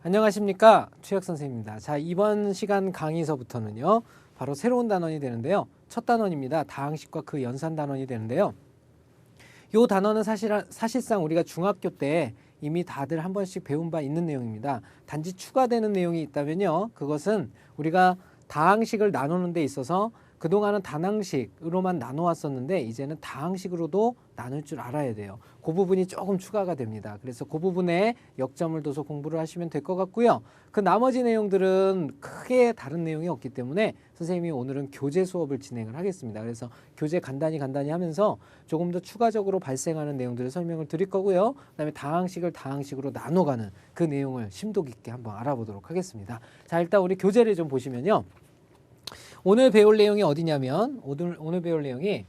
안녕하십니까, 최혁 선생님입니다. 자, 이번 시간 강의서부터는요 바로 새로운 단원이 되는데요, 첫 단원입니다. 다항식과 그 연산 단원이 되는데요, 이 단원은 사실상 우리가 중학교 때 이미 다들 한 번씩 배운 바 있는 내용입니다. 단지 추가되는 내용이 있다면요, 그것은 우리가 다항식을 나누는 데 있어서 그동안은 단항식으로만 나누었었는데 이제는 다항식으로도 나눌 줄 알아야 돼요. 그 부분이 조금 추가가 됩니다. 그래서 그 부분에 역점을 둬서 공부를 하시면 될 것 같고요. 그 나머지 내용들은 크게 다른 내용이 없기 때문에 선생님이 오늘은 교재 수업을 진행을 하겠습니다. 그래서 교재 간단히 하면서 조금 더 추가적으로 발생하는 내용들을 설명을 드릴 거고요. 그다음에 다항식을 다항식으로 나눠가는 그 내용을 심도 깊게 한번 알아보도록 하겠습니다. 자, 일단 우리 교재를 좀 보시면요, 오늘 배울 내용이 어디냐면 오늘 배울 내용이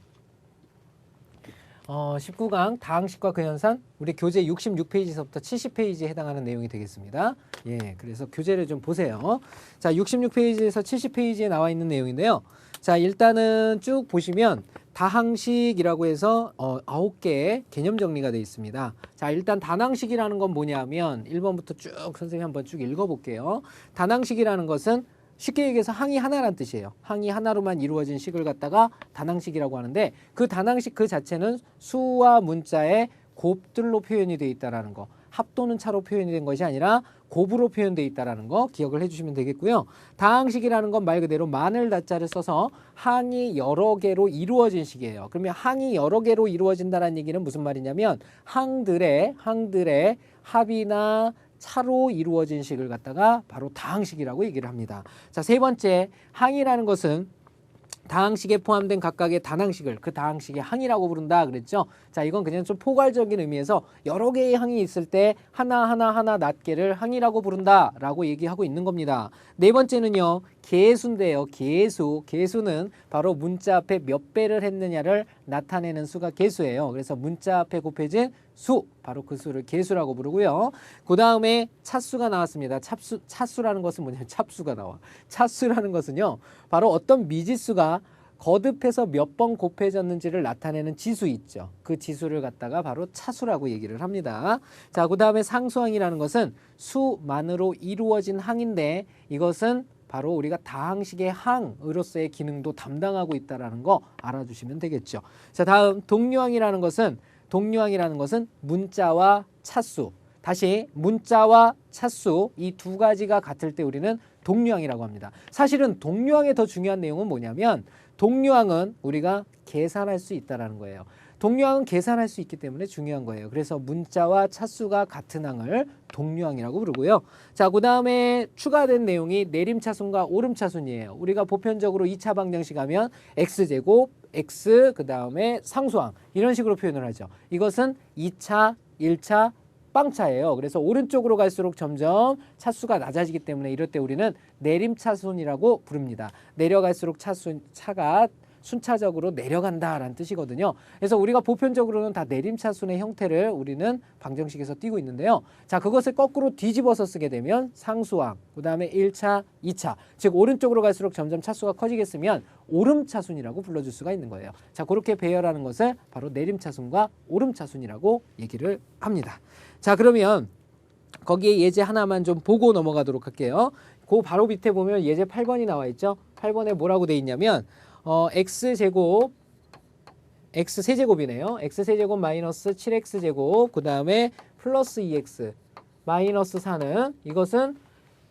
19강 다항식과 그 연산, 우리 교재 66페이지서부터 70페이지에 해당하는 내용이 되겠습니다. 예, 그래서 교재를 좀 보세요. 자, 66페이지에서 70페이지에 나와 있는 내용인데요. 자, 일단은 쭉 보시면 다항식이라고 해서 9개의 개념 정리가 되어 있습니다. 자, 일단 단항식이라는 건 뭐냐면 1번부터 쭉 선생님 한번 쭉 읽어볼게요. 단항식이라는 것은 쉽게 얘기해서 항이 하나란 뜻이에요. 항이 하나로만 이루어진 식을 갖다가 단항식이라고 하는데, 그 단항식 그 자체는 수와 문자의 곱들로 표현이 되어 있다는 거, 합 또는 차로 표현이 된 것이 아니라 곱으로 표현되어 있다는 거 기억을 해주시면 되겠고요. 다항식이라는 건 말 그대로 마늘 다자를 써서 항이 여러 개로 이루어진 식이에요. 그러면 항이 여러 개로 이루어진다는 얘기는 무슨 말이냐면 항들의 합이나 차로 이루어진 식을 갖다가 바로 다항식이라고 얘기를 합니다. 자, 세 번째, 항이라는 것은 다항식에 포함된 각각의 단항식을 그 다항식의 항이라고 부른다 그랬죠. 자, 이건 그냥 좀 포괄적인 의미에서 여러 개의 항이 있을 때 하나 낱개를 항이라고 부른다라고 얘기하고 있는 겁니다. 네 번째는요, 계수인데요. 계수는 바로 문자 앞에 몇 배를 했느냐를 나타내는 수가 계수예요. 그래서 문자 앞에 곱해진 수, 바로 그 수를 계수라고 부르고요. 그 다음에 차수가 나왔습니다. 차수라는 것은 뭐냐면 찹수가 나와. 차수라는 것은요, 바로 어떤 미지수가 거듭해서 몇 번 곱해졌는지를 나타내는 지수 있죠. 그 지수를 갖다가 바로 차수라고 얘기를 합니다. 자, 그 다음에 상수항이라는 것은 수만으로 이루어진 항인데, 이것은 바로 우리가 다항식의 항으로서의 기능도 담당하고 있다는 거 알아주시면 되겠죠. 자, 다음 동류항이라는 것은 문자와 차수, 다시 문자와 차수, 이 두 가지가 같을 때 우리는 동류항이라고 합니다. 사실은 동류항의 더 중요한 내용은 뭐냐면, 동류항은 우리가 계산할 수 있다는 거예요. 동류항은 계산할 수 있기 때문에 중요한 거예요. 그래서 문자와 차수가 같은 항을 동류항이라고 부르고요. 자, 그 다음에 추가된 내용이 내림차순과 오름차순이에요. 우리가 보편적으로 2차 방정식 하면 x제곱, x, 그 다음에 상수항, 이런 식으로 표현을 하죠. 이것은 2차, 1차, 빵차예요. 그래서 오른쪽으로 갈수록 점점 차수가 낮아지기 때문에 이럴 때 우리는 내림차순이라고 부릅니다. 내려갈수록 차가 순차적으로 내려간다라는 뜻이거든요. 그래서 우리가 보편적으로는 다 내림차순의 형태를 우리는 방정식에서 띄고 있는데요. 자, 그것을 거꾸로 뒤집어서 쓰게 되면 상수항, 그 다음에 1차, 2차, 즉 오른쪽으로 갈수록 점점 차수가 커지겠으면 오름차순이라고 불러줄 수가 있는 거예요. 자, 그렇게 배열하는 것을 바로 내림차순과 오름차순이라고 얘기를 합니다. 자, 그러면 거기에 예제 하나만 좀 보고 넘어가도록 할게요. 그 바로 밑에 보면 예제 8번이 나와 있죠. 8번에 뭐라고 돼 있냐면 x제곱, x세제곱이네요. x세제곱 마이너스 7x제곱, 그 다음에 플러스 2x 마이너스 4는, 이것은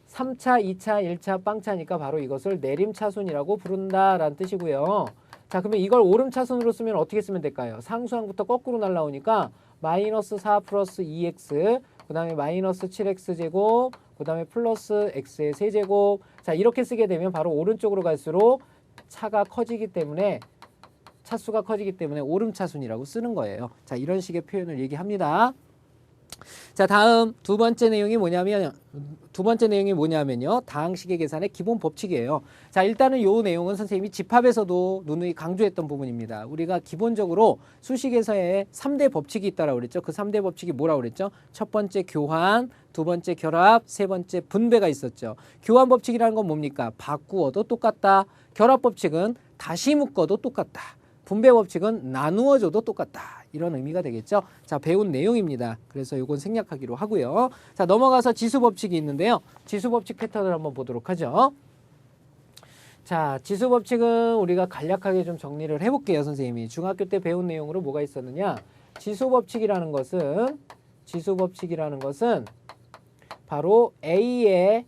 3차, 2차, 1차 빵차니까 바로 이것을 내림차순이라고 부른다라는 뜻이고요. 자, 그러면 이걸 오름차순으로 쓰면 어떻게 쓰면 될까요? 상수항부터 거꾸로 날라오니까 마이너스 4 플러스 2x, 그 다음에 마이너스 7x제곱, 그 다음에 플러스 x의 세제곱. 자, 이렇게 쓰게 되면 바로 오른쪽으로 갈수록 차수가 커지기 때문에 오름차순이라고 쓰는 거예요. 자, 이런 식의 표현을 얘기합니다. 자, 다음 두 번째 내용이 뭐냐면요, 다항식의 계산의 기본 법칙이에요. 자, 일단은 이 내용은 선생님이 집합에서도 누누이 강조했던 부분입니다. 우리가 기본적으로 수식에서의 3대 법칙이 있다라고 그랬죠. 그 3대 법칙이 뭐라고 그랬죠? 첫 번째 교환, 두 번째 결합, 세 번째 분배가 있었죠. 교환 법칙이라는 건 뭡니까? 바꾸어도 똑같다. 결합 법칙은 다시 묶어도 똑같다. 분배 법칙은 나누어줘도 똑같다. 이런 의미가 되겠죠. 자, 배운 내용입니다. 그래서 이건 생략하기로 하고요. 자, 넘어가서 지수법칙이 있는데요. 지수법칙 패턴을 한번 보도록 하죠. 자, 지수법칙은 우리가 간략하게 좀 정리를 해볼게요. 선생님이 중학교 때 배운 내용으로 뭐가 있었느냐. 지수법칙이라는 것은 바로 A의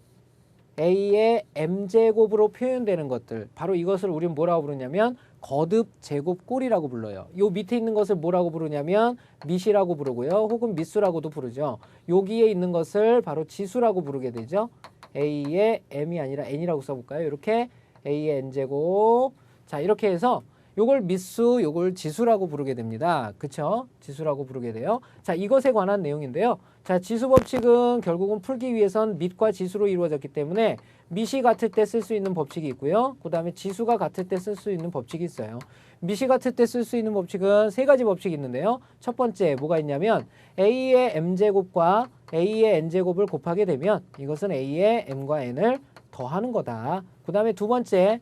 m제곱으로 표현되는 것들, 바로 이것을 우리는 뭐라고 부르냐면 거듭 제곱꼴이라고 불러요. 요 밑에 있는 것을 뭐라고 부르냐면 밑이라고 부르고요. 혹은 밑수라고도 부르죠. 여기에 있는 것을 바로 지수라고 부르게 되죠. A의 m이 아니라 n이라고 써볼까요? 이렇게 A의 n제곱. 자, 이렇게 해서 요걸 밑수, 요걸 지수라고 부르게 됩니다. 그쵸? 지수라고 부르게 돼요. 자, 이것에 관한 내용인데요. 자, 지수법칙은 결국은 풀기 위해선 밑과 지수로 이루어졌기 때문에 밑이 같을 때 쓸 수 있는 법칙이 있고요. 그 다음에 지수가 같을 때 쓸 수 있는 법칙이 있어요. 밑이 같을 때 쓸 수 있는 법칙은 세 가지 법칙이 있는데요. 첫 번째 뭐가 있냐면 A의 m제곱과 A의 n제곱을 곱하게 되면 이것은 A의 m과 n을 더하는 거다. 그 다음에 두 번째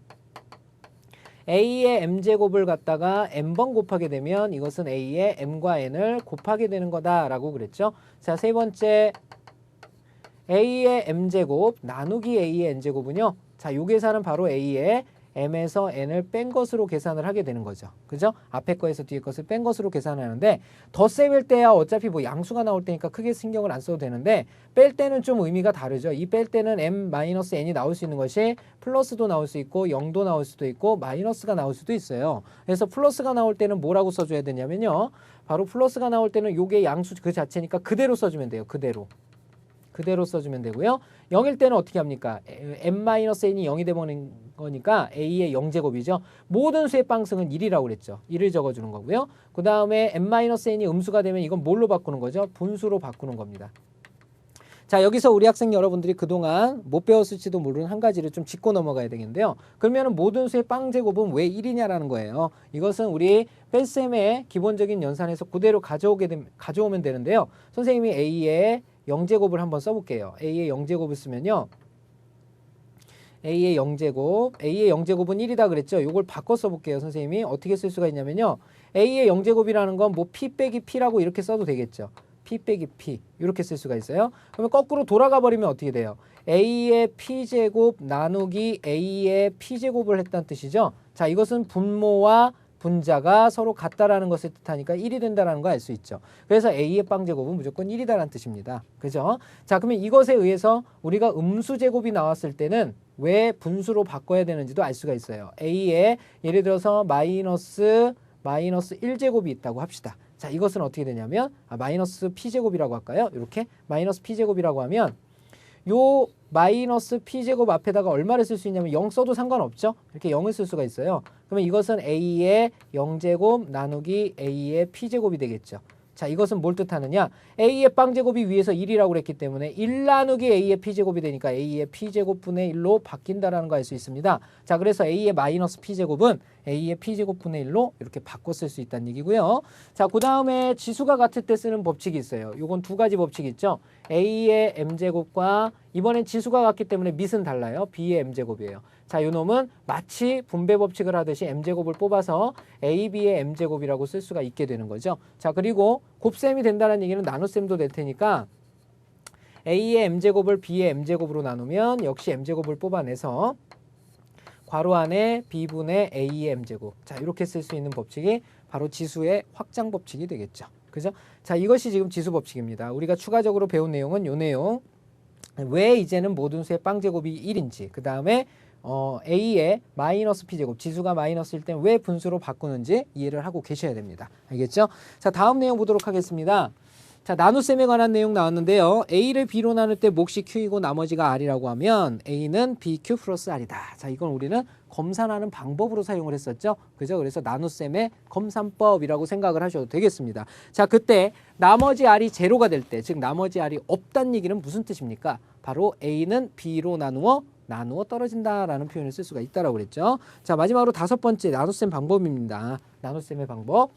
A의 m제곱을 갖다가 n번 곱하게 되면 이것은 A의 m과 n을 곱하게 되는 거다라고 그랬죠. 자, 세 번째 A의 m제곱 나누기 A의 n제곱은요. 자, 요 계산은 바로 A의 m에서 n을 뺀 것으로 계산을 하게 되는 거죠. 그죠? 앞에 거에서 뒤에 것을 뺀 것으로 계산하는데 덧셈일 때야 어차피 뭐 양수가 나올 때니까 크게 신경을 안 써도 되는데 뺄 때는 좀 의미가 다르죠. 이 뺄 때는 m-n이 나올 수 있는 것이 플러스도 나올 수 있고 0도 나올 수도 있고 마이너스가 나올 수도 있어요. 그래서 플러스가 나올 때는 뭐라고 써줘야 되냐면요. 바로 플러스가 나올 때는 요게 양수 그 자체니까 그대로 써주면 돼요. 그대로 써주면 되고요. 0일 때는 어떻게 합니까? m-n이 0이 되버리는 거니까 a의 0제곱이죠. 모든 수의 빵승은 1이라고 그랬죠. 1을 적어주는 거고요. 그 다음에 m-n이 음수가 되면 이건 뭘로 바꾸는 거죠? 분수로 바꾸는 겁니다. 자, 여기서 우리 학생 여러분들이 그동안 못 배웠을지도 모르는 한 가지를 좀 짚고 넘어가야 되겠는데요. 그러면 모든 수의 빵제곱은 왜 1이냐라는 거예요. 이것은 우리 뺄셈의 기본적인 연산에서 그대로 가져오면 되는데요. 선생님이 a의 0제곱을 한번 써볼게요. A의 0제곱을 쓰면요. A의 0제곱, A의 0제곱은 1이다 그랬죠. 이걸 바꿔 써볼게요. 선생님이 어떻게 쓸 수가 있냐면요. A의 0제곱이라는 건 뭐 P 빼기 P라고 이렇게 써도 되겠죠. P 빼기 P 이렇게 쓸 수가 있어요. 그러면 거꾸로 돌아가 버리면 어떻게 돼요? A의 P제곱 나누기 A의 P제곱을 했다는 뜻이죠. 자, 이것은 분모와 분자가 서로 같다라는 것을 뜻하니까 1이 된다라는 거 알 수 있죠. 그래서 A의 빵제곱은 무조건 1이다라는 뜻입니다. 그죠? 자, 그러면 이것에 의해서 우리가 음수제곱이 나왔을 때는 왜 분수로 바꿔야 되는지도 알 수가 있어요. A에 예를 들어서 마이너스 1제곱이 있다고 합시다. 자, 이것은 어떻게 되냐면 마이너스 P제곱이라고 할까요? 이렇게 마이너스 P제곱이라고 하면 요 마이너스 P제곱 앞에다가 얼마를 쓸 수 있냐면 0 써도 상관없죠. 이렇게 0을 쓸 수가 있어요. 그러면 이것은 A의 0제곱 나누기 A의 P제곱이 되겠죠. 자, 이것은 뭘 뜻하느냐? A의 빵제곱이 위에서 1이라고 그랬기 때문에 1 나누기 A의 P제곱이 되니까 A의 P제곱분의 1로 바뀐다라는 거 알 수 있습니다. 자, 그래서 A의 마이너스 P제곱은 A의 P제곱분의 1로 이렇게 바꿔 쓸 수 있다는 얘기고요. 자, 그 다음에 지수가 같을 때 쓰는 법칙이 있어요. 요건 두 가지 법칙이 있죠. A의 M제곱과 이번엔 지수가 같기 때문에 밑은 달라요. B의 M제곱이에요. 자, 요 놈은 마치 분배 법칙을 하듯이 M제곱을 뽑아서 AB의 M제곱이라고 쓸 수가 있게 되는 거죠. 자, 그리고 곱셈이 된다는 얘기는 나눗셈도 될 테니까 A의 M제곱을 B의 M제곱으로 나누면 역시 M제곱을 뽑아내서 괄호 안에 B분의 A의 M제곱. 자, 이렇게 쓸 수 있는 법칙이 바로 지수의 확장 법칙이 되겠죠. 그죠? 자, 이것이 지금 지수 법칙입니다. 우리가 추가적으로 배운 내용은 요 내용. 왜 이제는 모든 수의 빵제곱이 1인지, 그 다음에 A의 마이너스 P제곱, 지수가 마이너스일 땐 왜 분수로 바꾸는지 이해를 하고 계셔야 됩니다. 알겠죠? 자, 다음 내용 보도록 하겠습니다. 자, 나눗셈에 관한 내용 나왔는데요. A를 B로 나눌 때 몫이 Q이고 나머지가 R이라고 하면 A는 BQ 플러스 R이다. 자, 이건 우리는 검산하는 방법으로 사용을 했었죠. 그죠? 그래서 나눗셈의 검산법이라고 생각을 하셔도 되겠습니다. 자, 그때 나머지 R이 제로가 될 때, 즉 나머지 R이 없다는 얘기는 무슨 뜻입니까? 바로 A는 B로 나누어 떨어진다라는 표현을 쓸 수가 있다라고 그랬죠. 자, 마지막으로 다섯 번째 나눗셈 방법입니다. 나눗셈의 방법.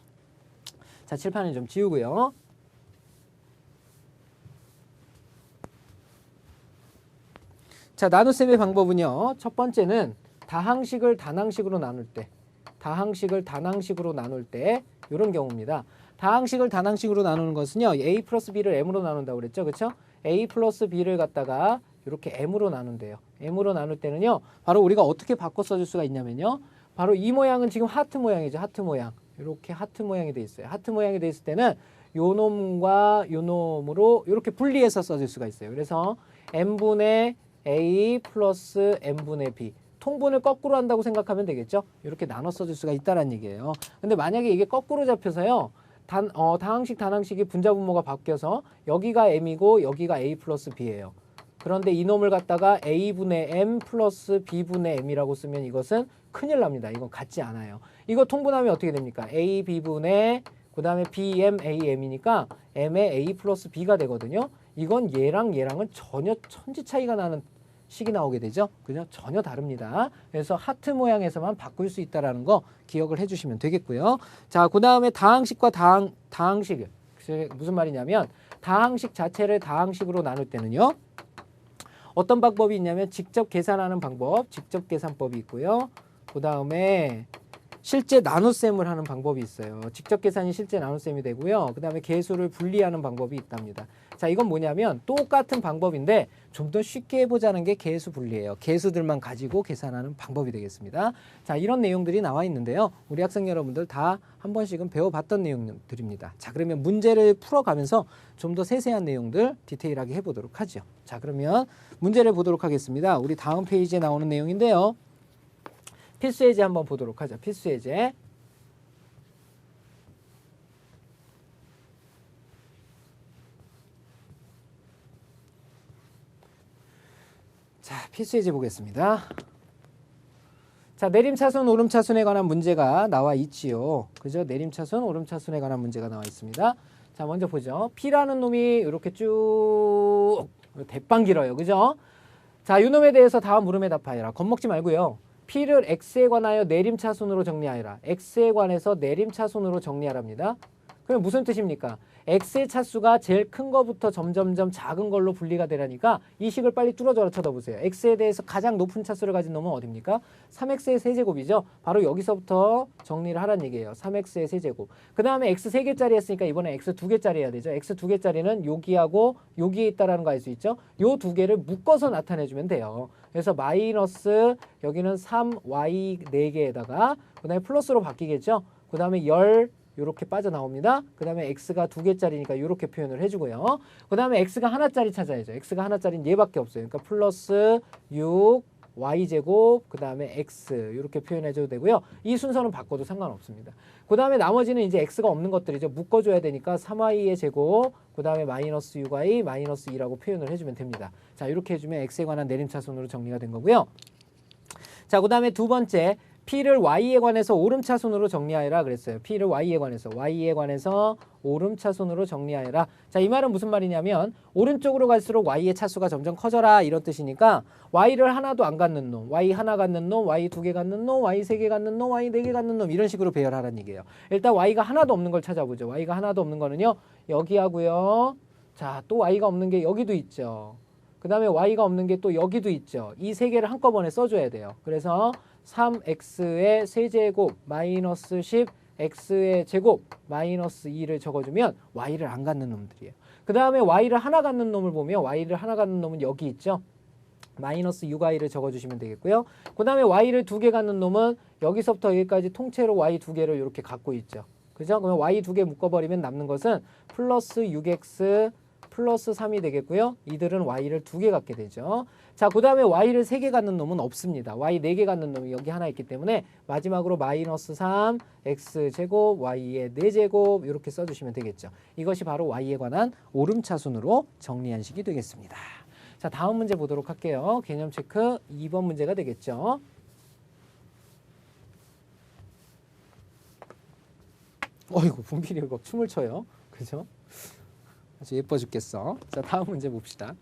자, 칠판을 좀 지우고요. 자, 나눗셈의 방법은요. 첫 번째는 다항식을 단항식으로 나눌 때 이런 경우입니다. 다항식을 단항식으로 나누는 것은요. a 플러스 b를 m으로 나눈다고 그랬죠. 그렇죠? a 플러스 b를 갖다가 이렇게 m으로 나눈대요. m으로 나눌 때는요. 바로 우리가 어떻게 바꿔 써줄 수가 있냐면요. 바로 이 모양은 지금 하트 모양이죠. 하트 모양. 이렇게 하트 모양이 돼 있어요. 하트 모양이 돼 있을 때는 요 놈과 요 놈으로 이렇게 분리해서 써줄 수가 있어요. 그래서 m분의 a 플러스 m분의 b. 통분을 거꾸로 한다고 생각하면 되겠죠. 이렇게 나눠 써줄 수가 있다는 얘기예요. 근데 만약에 이게 거꾸로 잡혀서요. 다항식 단항식이 분자 분모가 바뀌어서 여기가 m이고 여기가 a 플러스 b예요. 그런데 이놈을 갖다가 a분의 m 플러스 b분의 m이라고 쓰면 이것은 큰일 납니다. 이건 같지 않아요. 이거 통분하면 어떻게 됩니까? a b분의 그 다음에 bm am이니까 m의 a 플러스 b가 되거든요. 이건 얘랑 얘랑은 전혀 천지 차이가 나는 식이 나오게 되죠. 그죠? 전혀 다릅니다. 그래서 하트 모양에서만 바꿀 수 있다는 거 기억을 해주시면 되겠고요. 자, 그 다음에 다항식과 다항식 무슨 말이냐면 다항식 자체를 다항식으로 나눌 때는요. 어떤 방법이 있냐면 직접 계산하는 방법, 직접 계산법이 있고요. 그 다음에 실제 나눗셈을 하는 방법이 있어요. 직접 계산이 실제 나눗셈이 되고요. 그 다음에 계수를 분리하는 방법이 있답니다. 자, 이건 뭐냐면 똑같은 방법인데 좀 더 쉽게 해보자는 게 계수 분리예요. 계수들만 가지고 계산하는 방법이 되겠습니다. 자, 이런 내용들이 나와 있는데요. 우리 학생 여러분들 다 한 번씩은 배워봤던 내용들입니다. 자, 그러면 문제를 풀어가면서 좀 더 세세한 내용들 디테일하게 해보도록 하죠. 자, 그러면 문제를 보도록 하겠습니다. 우리 다음 페이지에 나오는 내용인데요. 필수예제 한번 보도록 하죠. 필수예제. 자, 필수예제 보겠습니다. 자, 내림차순, 오름차순에 관한 문제가 나와 있지요. 그죠? 내림차순, 오름차순에 관한 문제가 나와 있습니다. 자, 먼저 보죠. P라는 놈이 이렇게 쭉 대빵 길어요. 그죠? 자, 이 놈에 대해서 다음 물음에 답하여라. 겁먹지 말고요. P를 X에 관하여 내림차순으로 정리하여라. X에 관해서 내림차순으로 정리하랍니다. 그럼 무슨 뜻입니까? X의 차수가 제일 큰 거부터 점점점 작은 걸로 분리가 되라니까 이 식을 빨리 뚫어져라 쳐다보세요. X에 대해서 가장 높은 차수를 가진 놈은 어딥니까? 3X의 세제곱이죠. 바로 여기서부터 정리를 하란 얘기예요. 3X의 세제곱. 그 다음에 X 3개짜리 했으니까 이번에 X 2개짜리 해야 되죠. X 2개짜리는 여기하고 여기에 있다라는 거 알 수 있죠. 요 두 개를 묶어서 나타내주면 돼요. 그래서 마이너스 여기는 3Y 4개에다가 그 다음에 플러스로 바뀌겠죠. 그 다음에 이렇게 빠져나옵니다. 그 다음에 x가 2개짜리니까 이렇게 표현을 해주고요. 그 다음에 x가 하나짜리 찾아야죠. x가 하나짜리는 얘밖에 없어요. 그러니까 플러스 6 y제곱 그 다음에 x 이렇게 표현해줘도 되고요. 이 순서는 바꿔도 상관없습니다. 그 다음에 나머지는 이제 x가 없는 것들이죠. 묶어줘야 되니까 3y의 제곱 그 다음에 마이너스 6y 마이너스 2라고 표현을 해주면 됩니다. 자, 이렇게 해주면 x에 관한 내림차순으로 정리가 된 거고요. 자, 그 다음에 두 번째 P를 Y에 관해서 오름차순으로 정리하여라 그랬어요. P를 Y에 관해서 오름차순으로 정리하여라. 자, 이 말은 무슨 말이냐면 오른쪽으로 갈수록 Y의 차수가 점점 커져라 이런 뜻이니까 Y를 하나도 안 갖는 놈, Y 하나 갖는 놈, Y 2개 갖는 놈, Y 3개 갖는 놈, Y 4개 갖는 놈 이런 식으로 배열하라는 얘기예요. 일단 Y가 하나도 없는 걸 찾아보죠. Y가 하나도 없는 거는요. 여기 하고요. 자, 또 Y가 없는 게 여기도 있죠. 그 다음에 Y가 없는 게 또 여기도 있죠. 이 세 개를 한꺼번에 써줘야 돼요. 그래서 3x의 세제곱 마이너스 10 x의 제곱 마이너스 2를 적어주면 y를 안 갖는 놈들이에요. 그 다음에 y를 하나 갖는 놈을 보면 y를 하나 갖는 놈은 여기 있죠. 마이너스 6y를 적어주시면 되겠고요. 그 다음에 y를 2개 갖는 놈은 여기서부터 여기까지 통째로 y 2개를 이렇게 갖고 있죠. 그죠? 그러면 y 2개 묶어버리면 남는 것은 플러스 6x 플러스 3이 되겠고요. 이들은 y를 2개 갖게 되죠. 자, 그 다음에 y를 3개 갖는 놈은 없습니다. y 4개 갖는 놈이 여기 하나 있기 때문에 마지막으로 마이너스 3 x제곱 y의 4제곱 이렇게 써주시면 되겠죠. 이것이 바로 y에 관한 오름차순으로 정리한 식이 되겠습니다. 자, 다음 문제 보도록 할게요. 개념 체크 2번 문제가 되겠죠. 어이구, 분필이 이거 춤을 춰요. 그죠? 아주 예뻐 죽겠어. 자, 다음 문제 봅시다.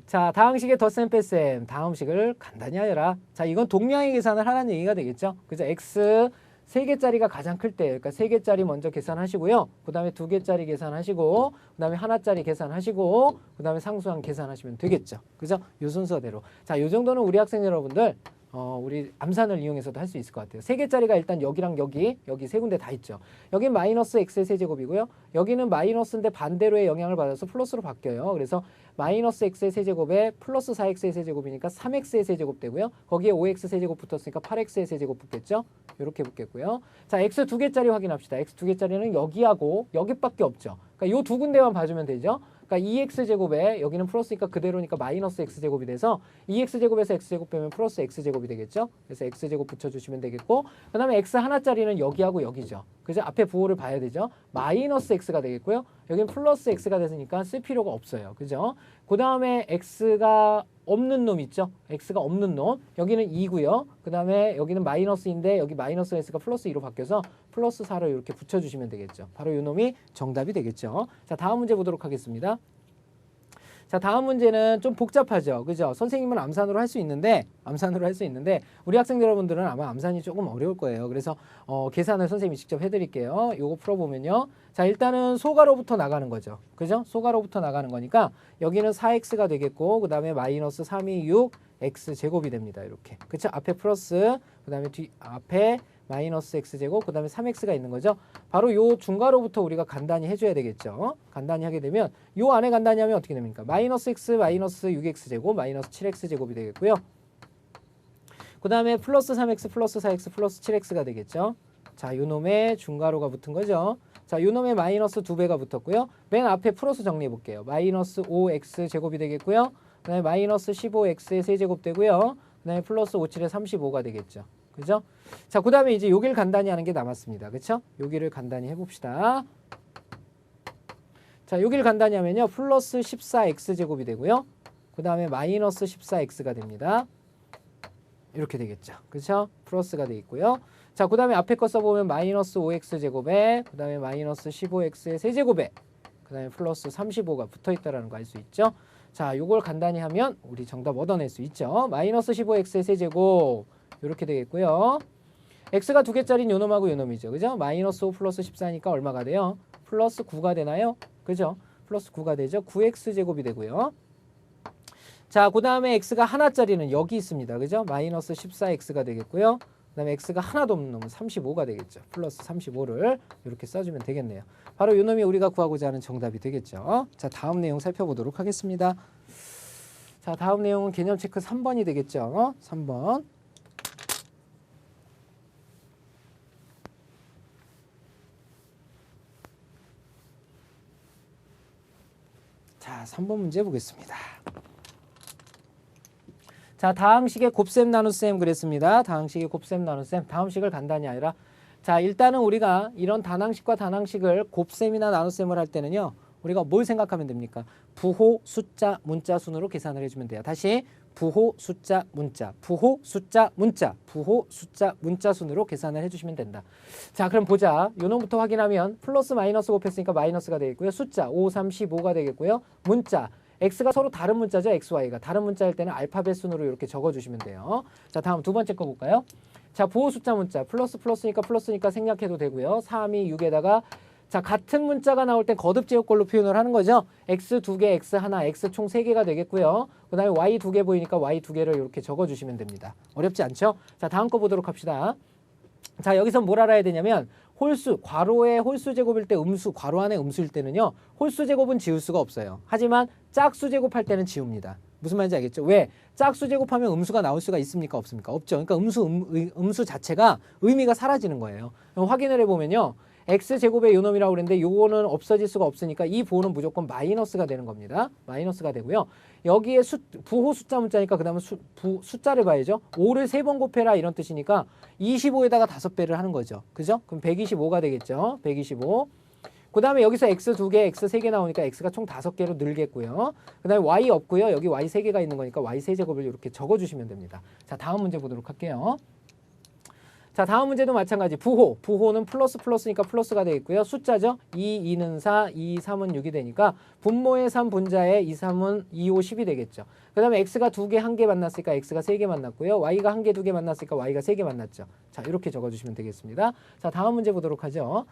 자, 다항식의 덧셈 뺄셈 다음식을 간단히 하여라. 자, 이건 동량의 계산을 하라는 얘기가 되겠죠. 그죠? x 3개짜리가 가장 클 때, 그러니까 3개짜리 먼저 계산하시고요. 그 다음에 2개짜리 계산하시고, 그 다음에 하나짜리 계산하시고, 그 다음에 상수항 계산하시면 되겠죠. 그죠? 요 순서대로. 자, 요 정도는 우리 학생 여러분들 우리 암산을 이용해서도 할 수 있을 것 같아요. 3개짜리가 일단 여기랑 여기 세 군데 다 있죠. 여긴 마이너스 x의 세제곱이고요. 여기는 마이너스인데 반대로의 영향을 받아서 플러스로 바뀌어요. 그래서 마이너스 x의 세제곱에 플러스 4x의 세제곱이니까 3x의 세제곱 되고요. 거기에 5x 세제곱 붙었으니까 8x의 세제곱 붙겠죠. 이렇게 붙겠고요. 자, x 2개짜리 확인합시다. x 2개짜리는 여기하고 여기밖에 없죠. 그러니까 요 두 군데만 봐주면 되죠. 그러니까 2x제곱에 여기는 플러스니까 그대로니까 마이너스 x제곱이 돼서 2x제곱에서 x제곱 빼면 플러스 x제곱이 되겠죠. 그래서 x제곱 붙여주시면 되겠고, 그 다음에 x 하나짜리는 여기하고 여기죠. 그래서 앞에 부호를 봐야 되죠. 마이너스 x가 되겠고요. 여기는 플러스 x가 됐으니까 쓸 필요가 없어요. 그죠? 그 다음에 x가 없는 놈 있죠. x가 없는 놈. 여기는 2고요. 그 다음에 여기는 마이너스인데 여기 마이너스 x가 플러스 2로 바뀌어서 플러스 4를 이렇게 붙여주시면 되겠죠. 바로 이 놈이 정답이 되겠죠. 자, 다음 문제 보도록 하겠습니다. 자, 다음 문제는 좀 복잡하죠. 그죠? 선생님은 암산으로 할 수 있는데 우리 학생 여러분들은 아마 암산이 조금 어려울 거예요. 그래서 계산을 선생님이 직접 해드릴게요. 요거 풀어보면요. 자, 일단은 소가로부터 나가는 거죠. 그죠? 소가로부터 나가는 거니까 여기는 4x가 되겠고, 그 다음에 마이너스 3이 6 x 제곱이 됩니다. 이렇게. 그쵸? 앞에 플러스, 그 다음에 앞에 마이너스 x제곱, 그 다음에 3x가 있는 거죠. 바로 요 중괄호부터 우리가 간단히 해줘야 되겠죠. 간단히 하게 되면 요 안에 간단히 하면 어떻게 됩니까? 마이너스 x 마이너스 6x제곱 마이너스 7x제곱이 되겠고요. 그 다음에 플러스 3x 플러스 4x 플러스 7x가 되겠죠. 자, 요 놈의 중괄호가 붙은 거죠. 자, 요 놈의 마이너스 2배가 붙었고요. 맨 앞에 풀어서 정리해 볼게요. 마이너스 5x제곱이 되겠고요. 그 다음에 마이너스 15x의 세제곱 되고요. 그 다음에 플러스 5, 7의 35가 되겠죠. 그죠? 자, 그 다음에 이제 여기를 간단히 하는 게 남았습니다. 그쵸? 여기를 간단히 해봅시다. 자, 여기를 간단히 하면요. 플러스 14x제곱이 되고요. 그 다음에 마이너스 14x가 됩니다. 이렇게 되겠죠. 그쵸? 플러스가 돼 있고요. 자, 그 다음에 앞에 거 써보면 마이너스 5x제곱에, 그 다음에 마이너스 15x의 세제곱에, 그 다음에 플러스 35가 붙어있다는 거 알 수 있죠? 자, 요걸 간단히 하면 우리 정답 얻어낼 수 있죠. 마이너스 15x의 세제곱. 이렇게 되겠고요. x가 2개짜리는 요놈하고 요놈이죠. 그죠? 마이너스 5 플러스 14니까 얼마가 돼요? 플러스 9가 되나요? 그죠? 플러스 9가 되죠. 9x제곱이 되고요. 자, 그 다음에 x가 하나짜리는 여기 있습니다. 그죠? 마이너스 14x가 되겠고요. 그 다음에 x가 하나도 없는 놈은 35가 되겠죠. 플러스 35를 이렇게 써주면 되겠네요. 바로 요 놈이 우리가 구하고자 하는 정답이 되겠죠. 자, 다음 내용 살펴보도록 하겠습니다. 자, 다음 내용은 개념 체크 3번이 되겠죠. 3번. 자, 3번 문제 보겠습니다. 자, 다항식의 곱셈 나눗셈 그랬습니다. 다항식의 곱셈 나눗셈. 다음식을 간단히 아니라, 자, 일단은 우리가 이런 단항식과 단항식을 곱셈이나 나눗셈을 할 때는요, 우리가 뭘 생각하면 됩니까? 부호, 숫자, 문자 순으로 계산을 해주면 돼요. 다시 부호, 숫자, 문자, 부호, 숫자, 문자, 부호, 숫자, 문자 순으로 계산을 해주시면 된다. 자, 그럼 보자. 요 놈부터 확인하면 플러스 마이너스 곱했으니까 마이너스가 되겠고요. 숫자 5, 3, 15가 되겠고요. 문자 x가 서로 다른 문자죠. x, y가 다른 문자일 때는 알파벳 순으로 이렇게 적어주시면 돼요. 자, 다음 두 번째 거 볼까요? 자, 부호 숫자 문자 플러스니까 생략해도 되고요. 3이 6에다가 자, 같은 문자가 나올 땐 거듭 제곱꼴로 표현을 하는 거죠. x 2개, x 하나, x 총 3개가 되겠고요. 그 다음에 y 2개 보이니까 y 2개를 이렇게 적어주시면 됩니다. 어렵지 않죠? 자, 다음 거 보도록 합시다. 자, 여기서 뭘 알아야 되냐면 홀수, 괄호의 홀수 제곱일 때 음수, 괄호 안에 음수일 때는요. 홀수 제곱은 지울 수가 없어요. 하지만 짝수 제곱할 때는 지웁니다. 무슨 말인지 알겠죠? 왜? 짝수 제곱하면 음수가 나올 수가 있습니까? 없습니까? 없죠. 그러니까 음수 자체가 의미가 사라지는 거예요. 확인을 해보면요. x제곱의 요놈이라고 그랬는데 요거는 없어질 수가 없으니까 이 부호는 무조건 마이너스가 되는 겁니다. 마이너스가 되고요. 여기에 부호 숫자 문자니까 그 다음에 숫자를 봐야죠. 5를 3번 곱해라 이런 뜻이니까 25에다가 5배를 하는 거죠. 그죠? 그럼 125가 되겠죠. 125. 그 다음에 여기서 x 2개, x 3개 나오니까 x가 총 5개로 늘겠고요. 그 다음에 y 없고요. 여기 y 3개가 있는 거니까 y 세제곱을 이렇게 적어주시면 됩니다. 자, 다음 문제 보도록 할게요. 자, 다음 문제도 마찬가지. 부호는 플러스니까 플러스가 되겠고요. 숫자죠. 2, 2는 4, 2, 3은 6이 되니까 분모의 3, 분자의 2, 3은 2, 5, 10이 되겠죠. 그 다음에 x가 2개, 1개 만났으니까 x가 3개 만났고요. y가 1개, 2개 만났으니까 y가 3개 만났죠. 자, 이렇게 적어주시면 되겠습니다. 자, 다음 문제 보도록 하죠.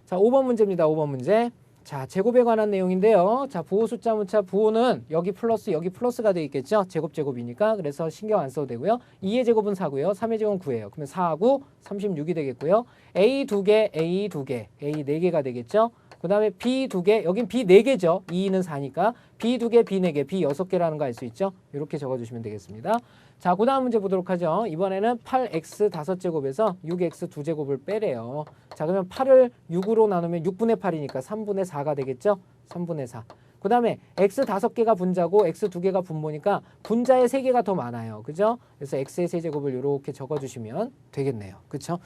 자, 5번 문제입니다. 5번 문제. 자, 제곱에 관한 내용인데요. 자, 부호 숫자 문자 부호는 여기 플러스가 되어 있겠죠. 제곱이니까. 그래서 신경 안 써도 되고요. 2의 제곱은 4고요. 3의 제곱은 9예요. 그러면 4하고 36이 되겠고요. A 2개, A 2개, A 4개가 되겠죠. 그 다음에 B 2개, 여긴 B 4개죠. 2는 4니까. B 2개, B 4개, B 6개라는 거 알 수 있죠. 이렇게 적어주시면 되겠습니다. 자, 그 다음 문제 보도록 하죠. 이번에는 8x 5제곱에서 6x 2제곱을 빼래요. 자, 그러면 8을 6으로 나누면 6분의 8이니까 3분의 4가 되겠죠? 3분의 4. 그 다음에 x 5개가 분자고 x 2개가 분모니까 분자의 3개가 더 많아요. 그죠? 그래서 x의 세제곱을 이렇게 적어주시면 되겠네요. 그렇죠?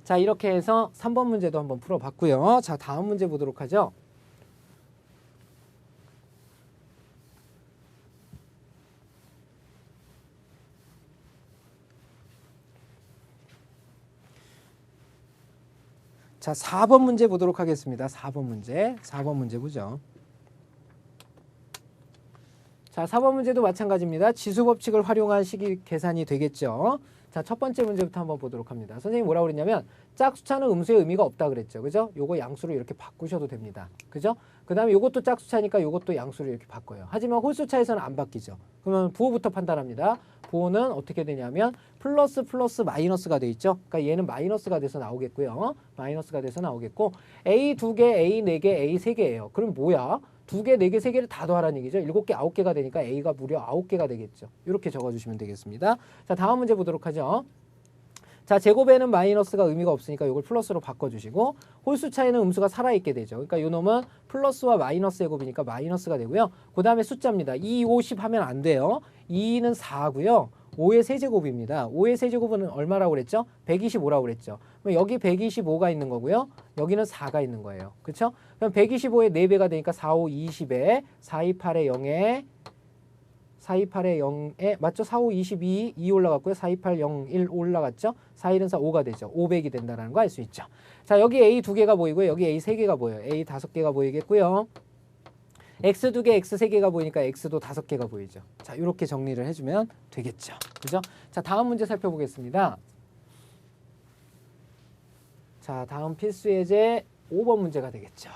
자, 이렇게 해서 3번 문제도 한번 풀어봤고요. 자, 다음 문제 보도록 하죠. 자, 4번 문제 보도록 하겠습니다. 4번 문제 보죠. 자, 4번 문제도 마찬가지입니다. 지수법칙을 활용한 식이 계산이 되겠죠. 자, 첫 번째 문제부터 한번 보도록 합니다. 선생님이 뭐라고 그랬냐면 짝수차는 음수의 의미가 없다 그랬죠. 그죠? 요거 양수로 이렇게 바꾸셔도 됩니다. 그죠? 그 다음에 요것도 짝수차니까 요것도 양수로 이렇게 바꿔요. 하지만 홀수차에서는 안 바뀌죠. 그러면 부호부터 판단합니다. 부호는 어떻게 되냐면 플러스 마이너스가 돼 있죠. 그러니까 얘는 마이너스가 돼서 나오겠고요. 마이너스가 돼서 나오겠고 A 2개, A 4개, A 3개예요. 그럼 뭐야? 2개, 4개, 3개를 다 더하라는 얘기죠. 7개, 9개가 되니까 A가 무려 9개가 되겠죠. 이렇게 적어주시면 되겠습니다. 자, 다음 문제 보도록 하죠. 자, 제곱에는 마이너스가 의미가 없으니까 이걸 플러스로 바꿔주시고 홀수 차에는 음수가 살아있게 되죠. 그러니까 이 놈은 플러스와 마이너스 제곱이니까 마이너스가 되고요. 그 다음에 숫자입니다. 2, 50 하면 안 돼요. 2는 4고요. 5의 세제곱입니다. 5의 세제곱은 얼마라고 그랬죠? 125라고 그랬죠. 그럼 여기 125가 있는 거고요. 여기는 4가 있는 거예요. 그렇죠? 그럼 125의 4배가 되니까 4, 5, 20에 4, 2, 8에 0에 4, 2, 8에 0에 맞죠? 4, 5, 22, 2 올라갔고요. 4, 2, 8, 0, 1 올라갔죠? 4, 1은 4, 5가 되죠. 500이 된다는 거 알 수 있죠. 자, 여기 A 2개가 보이고요. 여기 A 3개가 보여요. A 5개가 보이겠고요. X 2개, X 3개가 보이니까 X도 5개가 보이죠. 자, 이렇게 정리를 해주면 되겠죠. 그죠? 자, 다음 문제 살펴보겠습니다. 자, 다음 필수 예제 5번 문제가 되겠죠.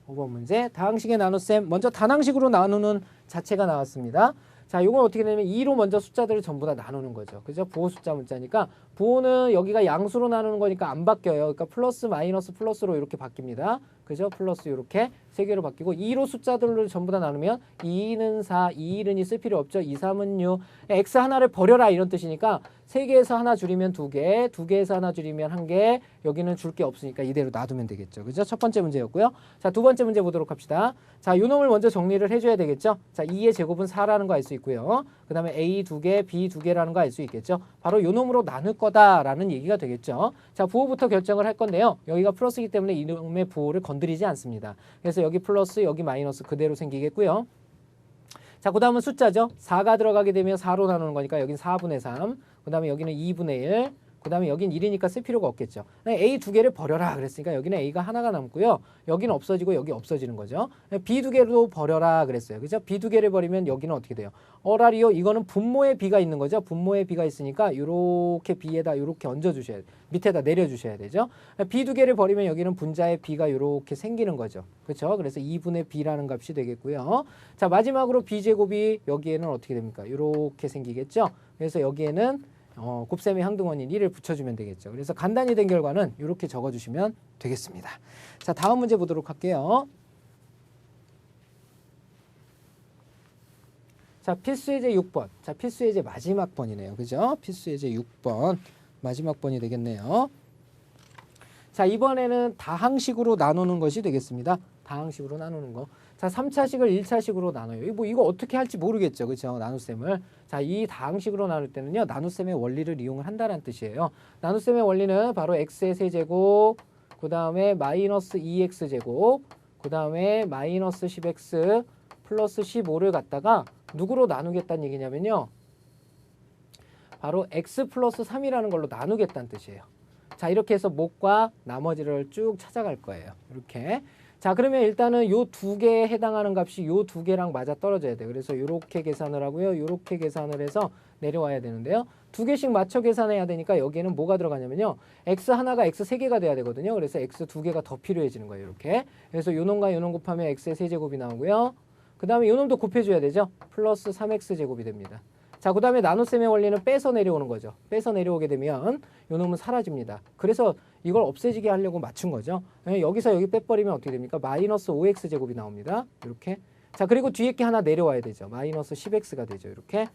5번 문제. 다항식의 나눗셈. 먼저 단항식으로 나누는 자체가 나왔습니다. 자, 이건 어떻게 되냐면 2로 먼저 숫자들을 전부 다 나누는 거죠. 그죠? 부호 숫자 문자니까 부호는 여기가 양수로 나누는 거니까 안 바뀌어요. 그러니까 플러스 마이너스 플러스로 이렇게 바뀝니다. 그죠? 플러스 이렇게 세 개로 바뀌고 2로 숫자들을 전부 다 나누면 2는 4, 2는 있을 필요 없죠. 2, 3은 6. x 하나를 버려라 이런 뜻이니까 3개에서 하나 줄이면 2개, 2개에서 하나 줄이면 1개, 여기는 줄 게 없으니까 이대로 놔두면 되겠죠. 그죠? 첫 번째 문제였고요. 자, 두 번째 문제 보도록 합시다. 자, 요 놈을 먼저 정리를 해줘야 되겠죠. 자, 2의 제곱은 4라는 거 알 수 있고요. 그 다음에 A 2개, B 2개라는 거 알 수 있겠죠. 바로 요 놈으로 나눌 거다라는 얘기가 되겠죠. 자, 부호부터 결정을 할 건데요. 여기가 플러스이기 때문에 이 놈의 부호를 건드리지 않습니다. 그래서 여기 플러스, 여기 마이너스 그대로 생기겠고요. 자, 그 다음은 숫자죠. 4가 들어가게 되면 4로 나누는 거니까 여긴 4분의 3, 그 다음에 여기는 2분의 1, 그 다음에 여긴 1이니까 쓸 필요가 없겠죠. A 2개를 버려라 그랬으니까 여기는 A가 하나가 남고요. 여기는 없어지고 여기 없어지는 거죠. B 2개도 버려라 그랬어요. 그죠? B 2개를 버리면 여기는 어떻게 돼요? 어라리요. 이거는 분모에 B가 있는 거죠. 분모에 B가 있으니까 이렇게 B에다 이렇게 얹어주셔야 돼요. 밑에다 내려주셔야 되죠. B 2개를 버리면 여기는 분자에 B가 이렇게 생기는 거죠. 그렇죠? 그래서 2분의 B라는 값이 되겠고요. 자, 마지막으로 B제곱이 여기에는 어떻게 됩니까? 이렇게 생기겠죠. 그래서 여기에는 곱셈의 항등원인 1을 붙여주면 되겠죠. 그래서 간단히 된 결과는 이렇게 적어주시면 되겠습니다. 자, 다음 문제 보도록 할게요. 자, 필수예제 6번. 자, 필수예제 마지막 번이네요. 그죠? 필수예제 6번. 마지막 번이 되겠네요. 자, 이번에는 다항식으로 나누는 것이 되겠습니다. 다항식으로 나누는 거. 자, 3차식을 1차식으로 나눠요. 이거 어떻게 할지 모르겠죠. 그렇죠? 나눗셈을. 자, 이 다항식으로 나눌 때는요. 나눗셈의 원리를 이용을 한다는 뜻이에요. 나눗셈의 원리는 바로 x의 세제곱, 그 다음에 마이너스 2x제곱, 그 다음에 마이너스 10x 플러스 15를 갖다가 누구로 나누겠다는 얘기냐면요. 바로 x 플러스 3이라는 걸로 나누겠다는 뜻이에요. 자, 이렇게 해서 목과 나머지를 쭉 찾아갈 거예요. 이렇게. 자, 그러면 일단은 요 두 개에 해당하는 값이 요 두 개랑 맞아 떨어져야 돼요. 그래서 이렇게 계산을 하고요. 이렇게 계산을 해서 내려와야 되는데요. 두 개씩 맞춰 계산해야 되니까 여기에는 뭐가 들어가냐면요. x 하나가 x 세 개가 돼야 되거든요. 그래서 x 두 개가 더 필요해지는 거예요. 이렇게. 그래서 요 놈과 요 놈 곱하면 x의 세제곱이 나오고요. 그 다음에 요 놈도 곱해줘야 되죠. 플러스 3x 제곱이 됩니다. 자, 그 다음에 나눗셈의 원리는 빼서 내려오는 거죠. 빼서 내려오게 되면 요 놈은 사라집니다. 그래서 이걸 없애지게 하려고 맞춘 거죠. 여기서 여기 빼버리면 어떻게 됩니까? 마이너스 5x 제곱이 나옵니다. 이렇게. 자, 그리고 뒤에 게 하나 내려와야 되죠. 마이너스 10x가 되죠. 이렇게.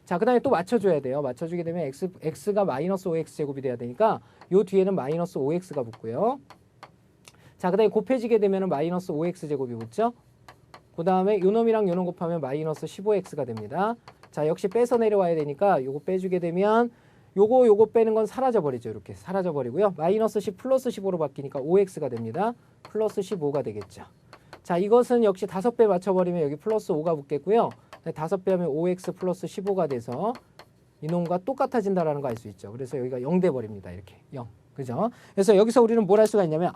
자, 그 다음에 또 맞춰줘야 돼요. 맞춰주게 되면 x가 마이너스 5x 제곱이 돼야 되니까 요 뒤에는 마이너스 5x가 붙고요. 자, 그 다음에 곱해지게 되면 마이너스 5x 제곱이 붙죠. 그 다음에 요 놈이랑 요 놈 곱하면 마이너스 15x가 됩니다. 자, 역시 빼서 내려와야 되니까 요거 빼주게 되면 요거 빼는 건 사라져 버리죠. 이렇게 사라져 버리고요. 마이너스 10 플러스 15로 바뀌니까 5x가 됩니다. 플러스 15가 되겠죠. 자, 이것은 역시 5배 맞춰버리면 여기 플러스 5가 붙겠고요. 5배 하면 5x 플러스 15가 돼서 이놈과 똑같아진다라는 거 알 수 있죠. 그래서 여기가 0 돼버립니다. 이렇게 0. 그죠? 그래서 여기서 우리는 뭘 할 수가 있냐면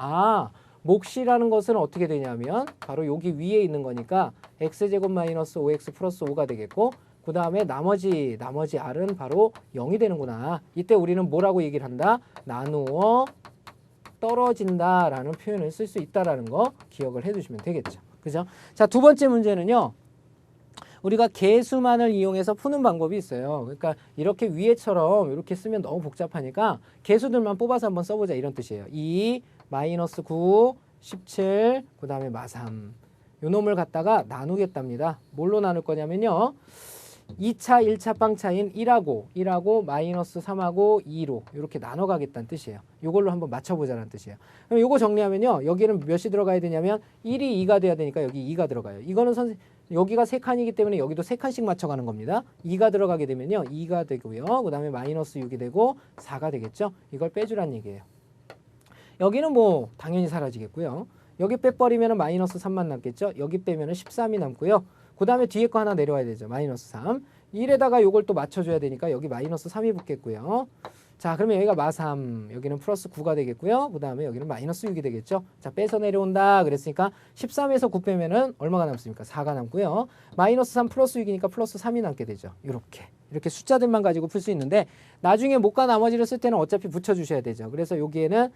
몫이라는 것은 어떻게 되냐면 바로 여기 위에 있는 거니까 x제곱 마이너스 5x 플러스 5가 되겠고 그 다음에 나머지 r은 바로 0이 되는구나. 이때 우리는 뭐라고 얘기를 한다? 나누어 떨어진다라는 표현을 쓸 수 있다라는 거 기억을 해두시면 되겠죠. 그죠? 자, 두 번째 문제는요. 우리가 계수만을 이용해서 푸는 방법이 있어요. 그러니까 이렇게 위에처럼 이렇게 쓰면 너무 복잡하니까 계수들만 뽑아서 한번 써보자 이런 뜻이에요. 2, 마이너스 9, 17, 그 다음에 마3. 요 놈을 갖다가 나누겠답니다. 뭘로 나눌 거냐면요. 2차, 1차 빵차인 1하고 마이너스 3하고 2로 이렇게 나눠 가겠다는 뜻이에요. 이걸로 한번 맞춰보자는 뜻이에요. 그럼 이거 정리하면요. 여기는 몇이 들어가야 되냐면 1이 2가 돼야 되니까 여기 2가 들어가요. 이거는 여기가 3칸이기 때문에 여기도 3칸씩 맞춰가는 겁니다. 2가 들어가게 되면요. 2가 되고요. 그 다음에 마이너스 6이 되고 4가 되겠죠. 이걸 빼주란 얘기예요. 여기는 뭐 당연히 사라지겠고요. 여기 빼버리면 마이너스 3만 남겠죠. 여기 빼면 13이 남고요. 그 다음에 뒤에 거 하나 내려와야 되죠. 마이너스 3. 1에다가 요걸 또 맞춰줘야 되니까 여기 마이너스 3이 붙겠고요. 자, 그러면 여기가 마3, 여기는 플러스 9가 되겠고요. 그 다음에 여기는 마이너스 6이 되겠죠. 자, 빼서 내려온다 그랬으니까 13에서 9 빼면은 얼마가 남습니까? 4가 남고요. 마이너스 3 플러스 6이니까 플러스 3이 남게 되죠. 이렇게 숫자들만 가지고 풀 수 있는데 나중에 못과 나머지를 쓸 때는 어차피 붙여주셔야 되죠. 그래서 여기에는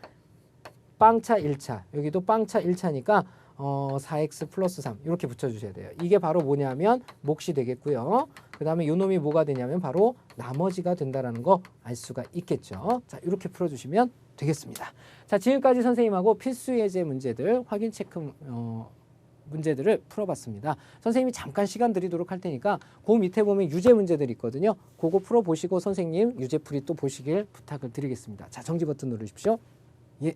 빵차 1차, 여기도 빵차 1차니까 4x 플러스 3 이렇게 붙여주셔야 돼요. 이게 바로 뭐냐면 몫이 되겠고요. 그 다음에 요 놈이 뭐가 되냐면 바로 나머지가 된다라는 거 알 수가 있겠죠. 자, 이렇게 풀어주시면 되겠습니다. 자, 지금까지 선생님하고 필수 예제 문제들 확인 체크 문제들을 풀어봤습니다. 선생님이 잠깐 시간 드리도록 할 테니까 그 밑에 보면 유제 문제들이 있거든요. 그거 풀어보시고 선생님 유제풀이 또 보시길 부탁을 드리겠습니다. 자, 정지 버튼 누르십시오. 예.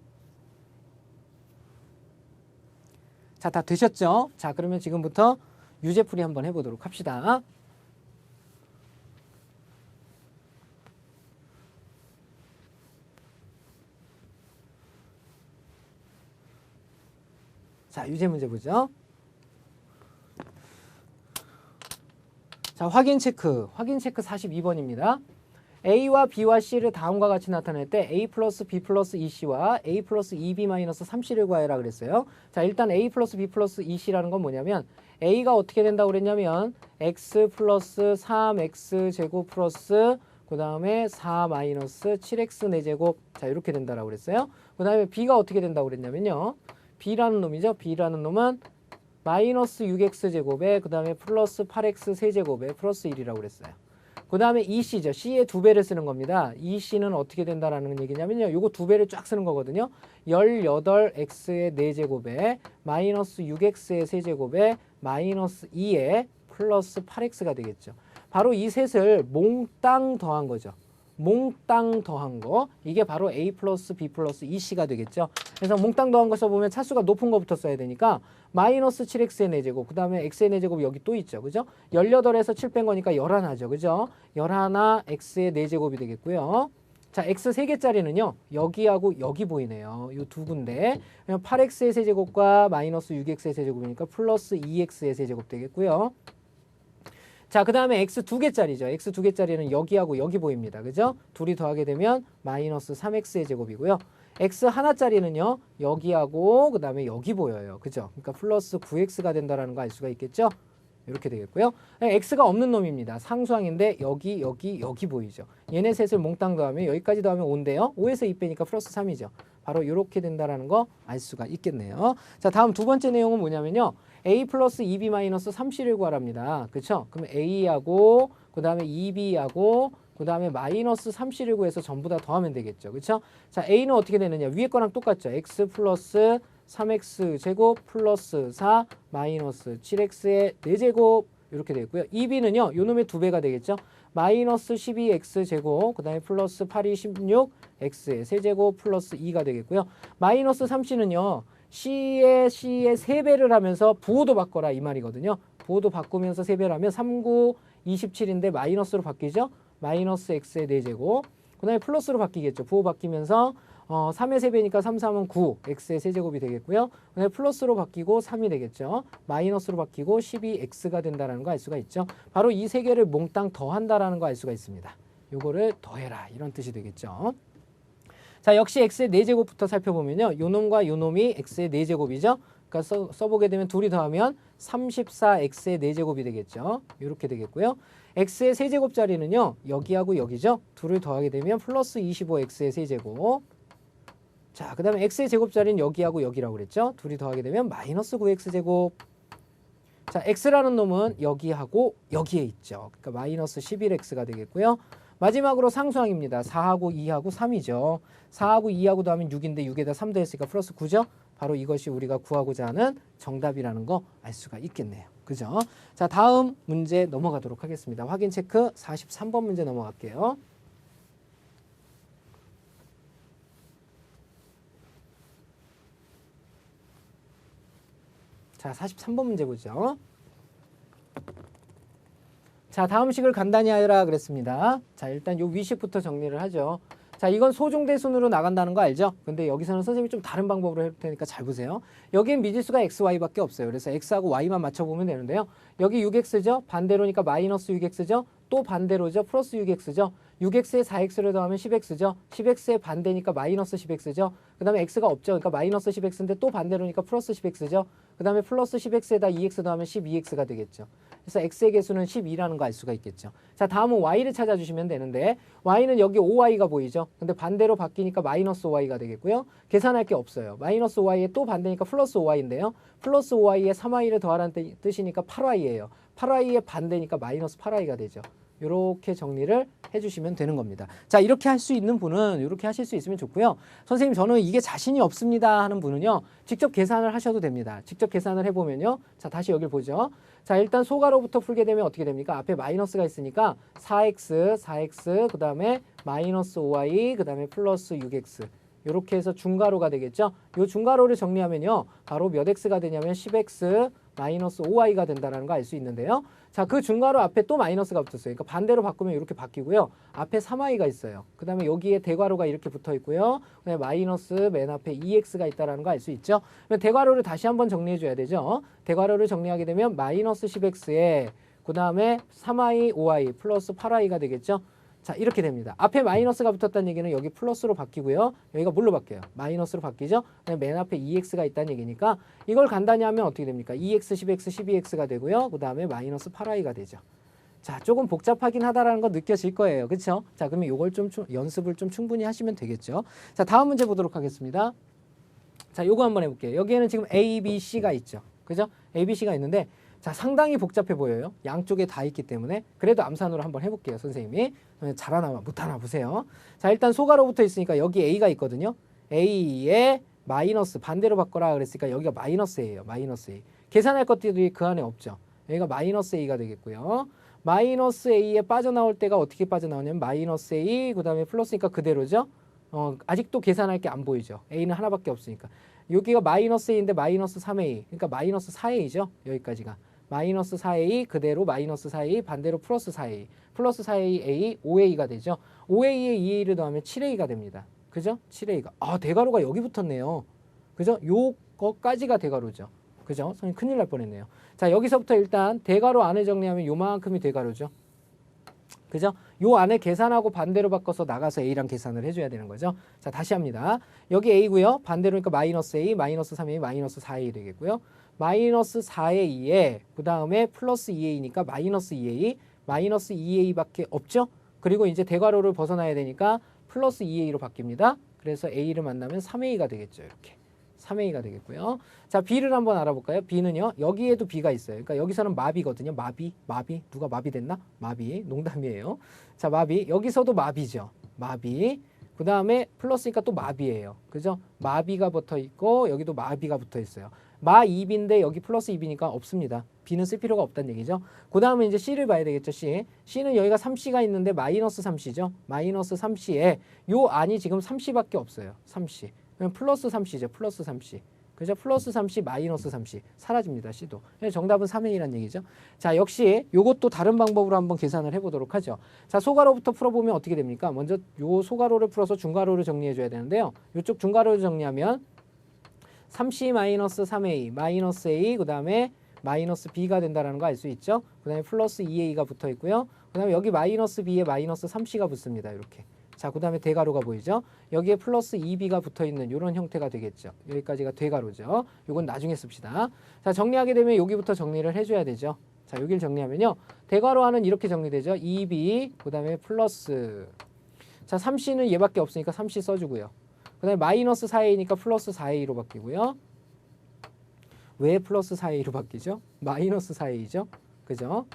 자, 다 되셨죠? 자, 그러면 지금부터 유제풀이 한번 해보도록 합시다. 자, 유제 문제 보죠. 자, 확인 체크 42번입니다. A와 B와 C를 다음과 같이 나타낼 때 A 플러스 B 플러스 2C와 A 플러스 2B 마이너스 3C를 구하여라 그랬어요. 자, 일단 A 플러스 B 플러스 2C라는 건 뭐냐면 A가 어떻게 된다고 그랬냐면 X 플러스 3X 제곱 플러스 그 다음에 4 마이너스 7X 4제곱 자, 이렇게 된다라고 그랬어요. 그 다음에 B가 어떻게 된다고 그랬냐면요. B라는 놈이죠. B라는 놈은 마이너스 6X 제곱에 그 다음에 플러스 8X 세제곱에 플러스 1이라고 그랬어요. 그 다음에 EC죠. C의 2배를 쓰는 겁니다. EC는 어떻게 된다라는 얘기냐면요. 요거 2배를 쫙 쓰는 거거든요. 18X의 4제곱에 마이너스 6X의 세제곱에 마이너스 2에 플러스 8X가 되겠죠. 바로 이 셋을 몽땅 더한 거죠. 몽땅 더한 거. 이게 바로 A 플러스 B 플러스 EC가 되겠죠. 그래서 몽땅 더한 거 써보면 차수가 높은 거부터 써야 되니까 마이너스 7x의 4제곱 그 다음에 x의 4제곱 여기 또 있죠. 그죠? 18에서 7 뺀 거니까 11하죠. 그죠? 11x의 4제곱이 되겠고요. 자, x 3개짜리는요. 여기하고 여기 보이네요. 이 두 군데. 8x의 세제곱과 마이너스 6x의 세제곱이니까 플러스 2x의 세제곱 되겠고요. 자, 그 다음에 x 2개짜리죠. x 2개짜리는 여기하고 여기 보입니다. 그죠? 둘이 더하게 되면 마이너스 3x의 제곱이고요. x 하나짜리는요. 여기하고 그 다음에 여기 보여요. 그죠? 그러니까 플러스 9x가 된다라는 거 알 수가 있겠죠? 이렇게 되겠고요. x가 없는 놈입니다. 상수항인데 여기 보이죠. 얘네 셋을 몽땅 더하면 여기까지 더하면 5인데요. 5에서 2 빼니까 플러스 3이죠. 바로 이렇게 된다라는 거 알 수가 있겠네요. 자, 다음 두 번째 내용은 뭐냐면요. a 플러스 2b 마이너스 3c를 구하랍니다. 그렇죠? 그럼 a하고 그 다음에 2b하고 그 다음에 마이너스 3c를 구해서 전부 다 더하면 되겠죠. 그렇죠? 자, a는 어떻게 되느냐. 위에 거랑 똑같죠. x 플러스 3x 제곱 플러스 4 마이너스 7x의 4제곱 이렇게 되겠고요. 2b는요. 요 놈의 2배가 되겠죠. 마이너스 12x 제곱 그 다음에 플러스 8이 16 x의 세제곱 플러스 2가 되겠고요. 마이너스 3c는요. c의 3배를 하면서 부호도 바꿔라 이 말이거든요. 부호도 바꾸면서 3배를 하면 3, 9, 27인데 마이너스로 바뀌죠. 마이너스 x의 4제곱 그 다음에 플러스로 바뀌겠죠. 부호 바뀌면서 3의 3배니까 3, 3은 9, x의 세제곱이 되겠고요. 그 다음에 플러스로 바뀌고 3이 되겠죠. 마이너스로 바뀌고 12x가 된다는 거 알 수가 있죠. 바로 이 세 개를 몽땅 더한다라는 거 알 수가 있습니다. 요거를 더해라 이런 뜻이 되겠죠. 자, 역시 x의 4제곱부터 살펴보면요. 요 놈과 요 놈이 x의 4제곱이죠. 그러니까 써보게 되면 둘이 더하면 34x의 4제곱이 되겠죠. 이렇게 되겠고요. x의 세제곱짜리는요. 여기하고 여기죠. 둘을 더하게 되면 플러스 25x의 세제곱. 자, 그 다음에 x의 제곱자리는 여기하고 여기라고 그랬죠. 둘이 더하게 되면 마이너스 9x제곱. 자, x라는 놈은 여기하고 여기에 있죠. 그러니까 마이너스 11x가 되겠고요. 마지막으로 상수항입니다. 4하고 2하고 3이죠. 4하고 2하고 더하면 6인데 6에다 3 더했으니까 플러스 9죠. 바로 이것이 우리가 구하고자 하는 정답이라는 거 알 수가 있겠네요. 그죠? 자, 다음 문제 넘어가도록 하겠습니다. 확인 체크 43번 문제 넘어갈게요. 자, 43번 문제 보죠. 자, 다음 식을 간단히 하여라 그랬습니다. 자, 일단 요 위식부터 정리를 하죠. 자, 이건 소중대순으로 나간다는 거 알죠? 근데 여기서는 선생님이 좀 다른 방법으로 해볼 테니까 잘 보세요. 여기엔 미지수가 x, y밖에 없어요. 그래서 x하고 y만 맞춰보면 되는데요. 여기 6x죠? 반대로니까 마이너스 6x죠? 또 반대로죠? 플러스 6x죠? 6x에 4x를 더하면 10x죠? 10x의 반대니까 마이너스 10x죠? 그 다음에 x가 없죠? 그러니까 마이너스 10x인데 또 반대로니까 플러스 10x죠? 그 다음에 플러스 10x에다 2x 더하면 12x가 되겠죠. 그래서 x의 개수는 12라는 거 알 수가 있겠죠. 자, 다음은 y를 찾아주시면 되는데 y는 여기 5y가 보이죠. 근데 반대로 바뀌니까 마이너스 5y가 되겠고요. 계산할 게 없어요. 마이너스 5y에 또 반대니까 플러스 5y인데요. 플러스 5y에 3y를 더하라는 뜻이니까 8y예요. 8y의 반대니까 마이너스 8y가 되죠. 이렇게 정리를 해주시면 되는 겁니다. 자, 이렇게 할 수 있는 분은 이렇게 하실 수 있으면 좋고요. 선생님 저는 이게 자신이 없습니다 하는 분은요. 직접 계산을 하셔도 됩니다. 직접 계산을 해보면요. 자, 다시 여기 보죠. 자, 일단 소가로부터 풀게 되면 어떻게 됩니까? 앞에 마이너스가 있으니까 4x 그 다음에 마이너스 5y 그 다음에 플러스 6x 이렇게 해서 중가로가 되겠죠. 이 중가로를 정리하면요. 바로 몇 x가 되냐면 10x 마이너스 5y가 된다는 거 알 수 있는데요. 자, 그 중가로 앞에 또 마이너스가 붙었어요. 그러니까 반대로 바꾸면 이렇게 바뀌고요. 앞에 3y가 있어요. 그 다음에 여기에 대괄호가 이렇게 붙어 있고요. 그다음에 마이너스 맨 앞에 2x가 있다는 거 알 수 있죠. 대괄호를 다시 한번 정리해 줘야 되죠. 대괄호를 정리하게 되면 마이너스 10x에 그 다음에 3y, 5y 플러스 8y가 되겠죠. 자, 이렇게 됩니다. 앞에 마이너스가 붙었다는 얘기는 여기 플러스로 바뀌고요. 여기가 뭘로 바뀌어요? 마이너스로 바뀌죠. 맨 앞에 2x가 있다는 얘기니까 이걸 간단히 하면 어떻게 됩니까? 2x, 10x, 12x가 되고요. 그 다음에 마이너스 8y가 되죠. 자, 조금 복잡하긴 하다라는 거 느껴질 거예요. 그렇죠? 자, 그러면 이걸 좀 연습을 좀 충분히 하시면 되겠죠. 자, 다음 문제 보도록 하겠습니다. 자, 요거 한번 해볼게요. 여기에는 지금 A, B, C가 있죠. 그죠? A, B, C가 있는데 자, 상당히 복잡해 보여요. 양쪽에 다 있기 때문에. 그래도 암산으로 한번 해볼게요. 선생님이. 잘하나 못하나 보세요. 자, 일단 소가로부터 있으니까 여기 A가 있거든요. A에 마이너스 반대로 바꿔라 그랬으니까 여기가 마이너스 A예요. 마이너스 A. 계산할 것들이 그 안에 없죠. 여기가 마이너스 A가 되겠고요. 마이너스 A에 빠져나올 때가 어떻게 빠져나오냐면 마이너스 A 그 다음에 플러스니까 그대로죠. 아직도 계산할 게 안 보이죠. A는 하나밖에 없으니까. 여기가 마이너스 A인데 마이너스 3A. 그러니까 마이너스 4A죠. 여기까지가. 마이너스 4A 그대로 마이너스 4A 반대로 플러스 4A 플러스 4A 5A가 되죠. 5A에 2A를 더하면 7A가 됩니다. 그죠? 7A가 대괄호가 여기 붙었네요. 그죠? 요거까지가 대괄호죠. 그죠? 선생님 큰일 날 뻔했네요. 자, 여기서부터 일단 대괄호 안을 정리하면 요만큼이 대괄호죠. 그죠? 요 안에 계산하고 반대로 바꿔서 나가서 A랑 계산을 해줘야 되는 거죠. 자, 다시 합니다. 여기 A고요. 반대로니까 마이너스 A, 마이너스 3A, 마이너스 4A 되겠고요. 마이너스 4의 2에 그 다음에 플러스 2A니까 마이너스 2A, 마이너스 2A밖에 없죠? 그리고 이제 대괄호를 벗어나야 되니까 플러스 2A로 바뀝니다. 그래서 A를 만나면 3A가 되겠죠. 이렇게. 3A가 되겠고요. 자, B를 한번 알아볼까요? B는요. 여기에도 B가 있어요. 그러니까 여기서는 마비거든요. 마비. 누가 마비됐나? 마비. 농담이에요. 자, 마비. 여기서도 마비죠. 마비. 그 다음에 플러스니까 또 마비예요. 그죠? 마비가 붙어 있고 여기도 마비가 붙어 있어요. 마 2B인데 여기 플러스 2B니까 없습니다. B는 쓸 필요가 없다는 얘기죠. 그 다음에 이제 C를 봐야 되겠죠. C. C는 여기가 3C가 있는데 마이너스 3C죠. 마이너스 3C에 요 안이 지금 3C밖에 없어요. 3C. 그럼 플러스 3C죠. 플러스 3C. 그죠? 플러스 3C, 마이너스 3C. 사라집니다. C도. 정답은 3A란 얘기죠. 자, 역시 요것도 다른 방법으로 한번 계산을 해보도록 하죠. 자, 소가로부터 풀어보면 어떻게 됩니까? 먼저 요 소가로를 풀어서 중가로를 정리해줘야 되는데요. 요쪽 중가로를 정리하면 3C 마이너스 3A, 마이너스 A, 그 다음에 마이너스 B가 된다는 거 알 수 있죠? 그 다음에 플러스 2A가 붙어 있고요. 그 다음에 여기 마이너스 B에 마이너스 3C가 붙습니다. 이렇게. 자, 그 다음에 대가로가 보이죠? 여기에 플러스 2B가 붙어 있는 이런 형태가 되겠죠. 여기까지가 대가로죠. 이건 나중에 씁시다. 자, 정리하게 되면 여기부터 정리를 해줘야 되죠. 자, 여기를 정리하면요. 대가로하는 이렇게 정리되죠. 2B, 그 다음에 플러스. 자, 3C는 얘밖에 없으니까 3C 써주고요. 그 다음에 마이너스 4A니까 플러스 4A로 바뀌고요. 왜 플러스 4A로 바뀌죠? 마이너스 4A죠. 그죠?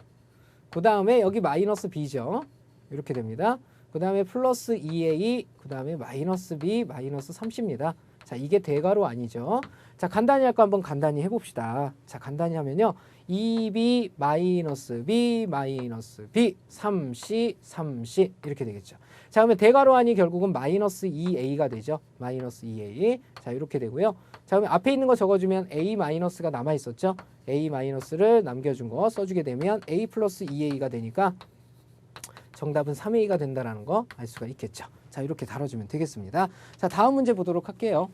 그 다음에 여기 마이너스 B죠. 이렇게 됩니다. 그 다음에 플러스 2A, 그 다음에 마이너스 B, 마이너스 3C입니다. 자, 이게 대괄호 아니죠. 자, 간단히 할 거 한번 간단히 해봅시다. 자, 간단히 하면요. 2B 마이너스 B 마이너스 B 3C 3C 이렇게 되겠죠. 자, 그러면 대괄호 안이 결국은 마이너스 2A가 되죠. 마이너스 2A. 자, 이렇게 되고요. 자, 그러면 앞에 있는 거 적어주면 A 마이너스가 남아있었죠. A 마이너스를 남겨준 거 써주게 되면 A 플러스 2A가 되니까 정답은 3A가 된다는 거 알 수가 있겠죠. 자, 이렇게 다뤄주면 되겠습니다. 자, 다음 문제 보도록 할게요.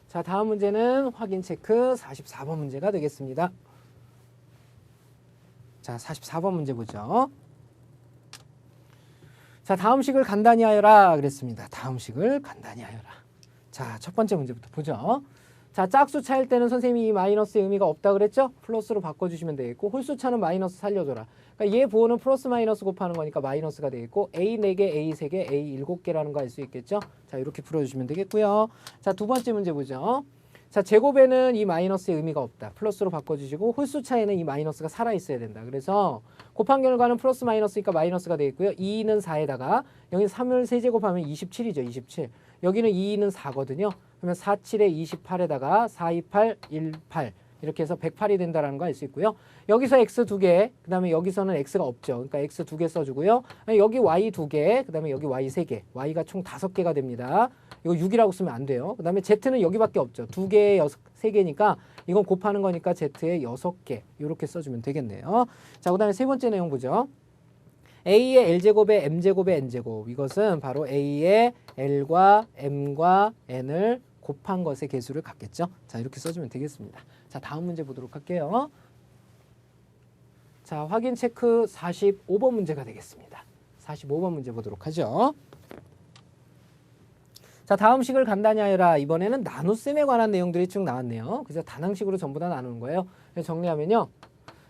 자, 다음 문제는 확인 체크 44번 문제가 되겠습니다. 자, 44번 문제 보죠. 자, 다음 식을 간단히 하여라 그랬습니다. 다음 식을 간단히 하여라. 자, 첫 번째 문제부터 보죠. 자, 짝수차일 때는 선생님이 이 마이너스의 의미가 없다 그랬죠? 플러스로 바꿔주시면 되겠고, 홀수차는 마이너스 살려줘라. 그러니까 얘 부호는 플러스 마이너스 곱하는 거니까 마이너스가 되겠고, A 4개, A 3개, A 7개라는 거 알 수 있겠죠? 자, 이렇게 풀어주시면 되겠고요. 자, 두 번째 문제 보죠. 자, 제곱에는 이 마이너스의 의미가 없다. 플러스로 바꿔주시고, 홀수차에는 이 마이너스가 살아있어야 된다. 그래서 곱한 결과는 플러스 마이너스니까 마이너스가 되겠고요. 2는 4에다가 여기 3을 세제곱하면 27이죠. 27. 여기는 2는 4거든요. 그러면 4, 7에 28에다가 4, 2, 8, 1, 8 이렇게 해서 108이 된다는 거 알 수 있고요. 여기서 x 2개, 그 다음에 여기서는 x가 없죠. 그러니까 x 2개 써주고요. 여기 y 2개, 그 다음에 여기 y 3개, y가 총 5개가 됩니다. 이거 6이라고 쓰면 안 돼요. 그 다음에 z는 여기밖에 없죠. 2개, 3개니까 이건 곱하는 거니까 z에 6개 이렇게 써주면 되겠네요. 자, 그 다음에 세 번째 내용 보죠. A의 L제곱에 M제곱에 N제곱, 이것은 바로 A의 L과 M과 N을 곱한 것의 개수를 갖겠죠. 자, 이렇게 써주면 되겠습니다. 자, 다음 문제 보도록 할게요. 자, 확인 체크 45번 문제가 되겠습니다. 45번 문제 보도록 하죠. 자, 다음 식을 간단히 하여라. 이번에는 나눗셈에 관한 내용들이 쭉 나왔네요. 그래서 단항식으로 전부 다 나누는 거예요. 그래서 정리하면요.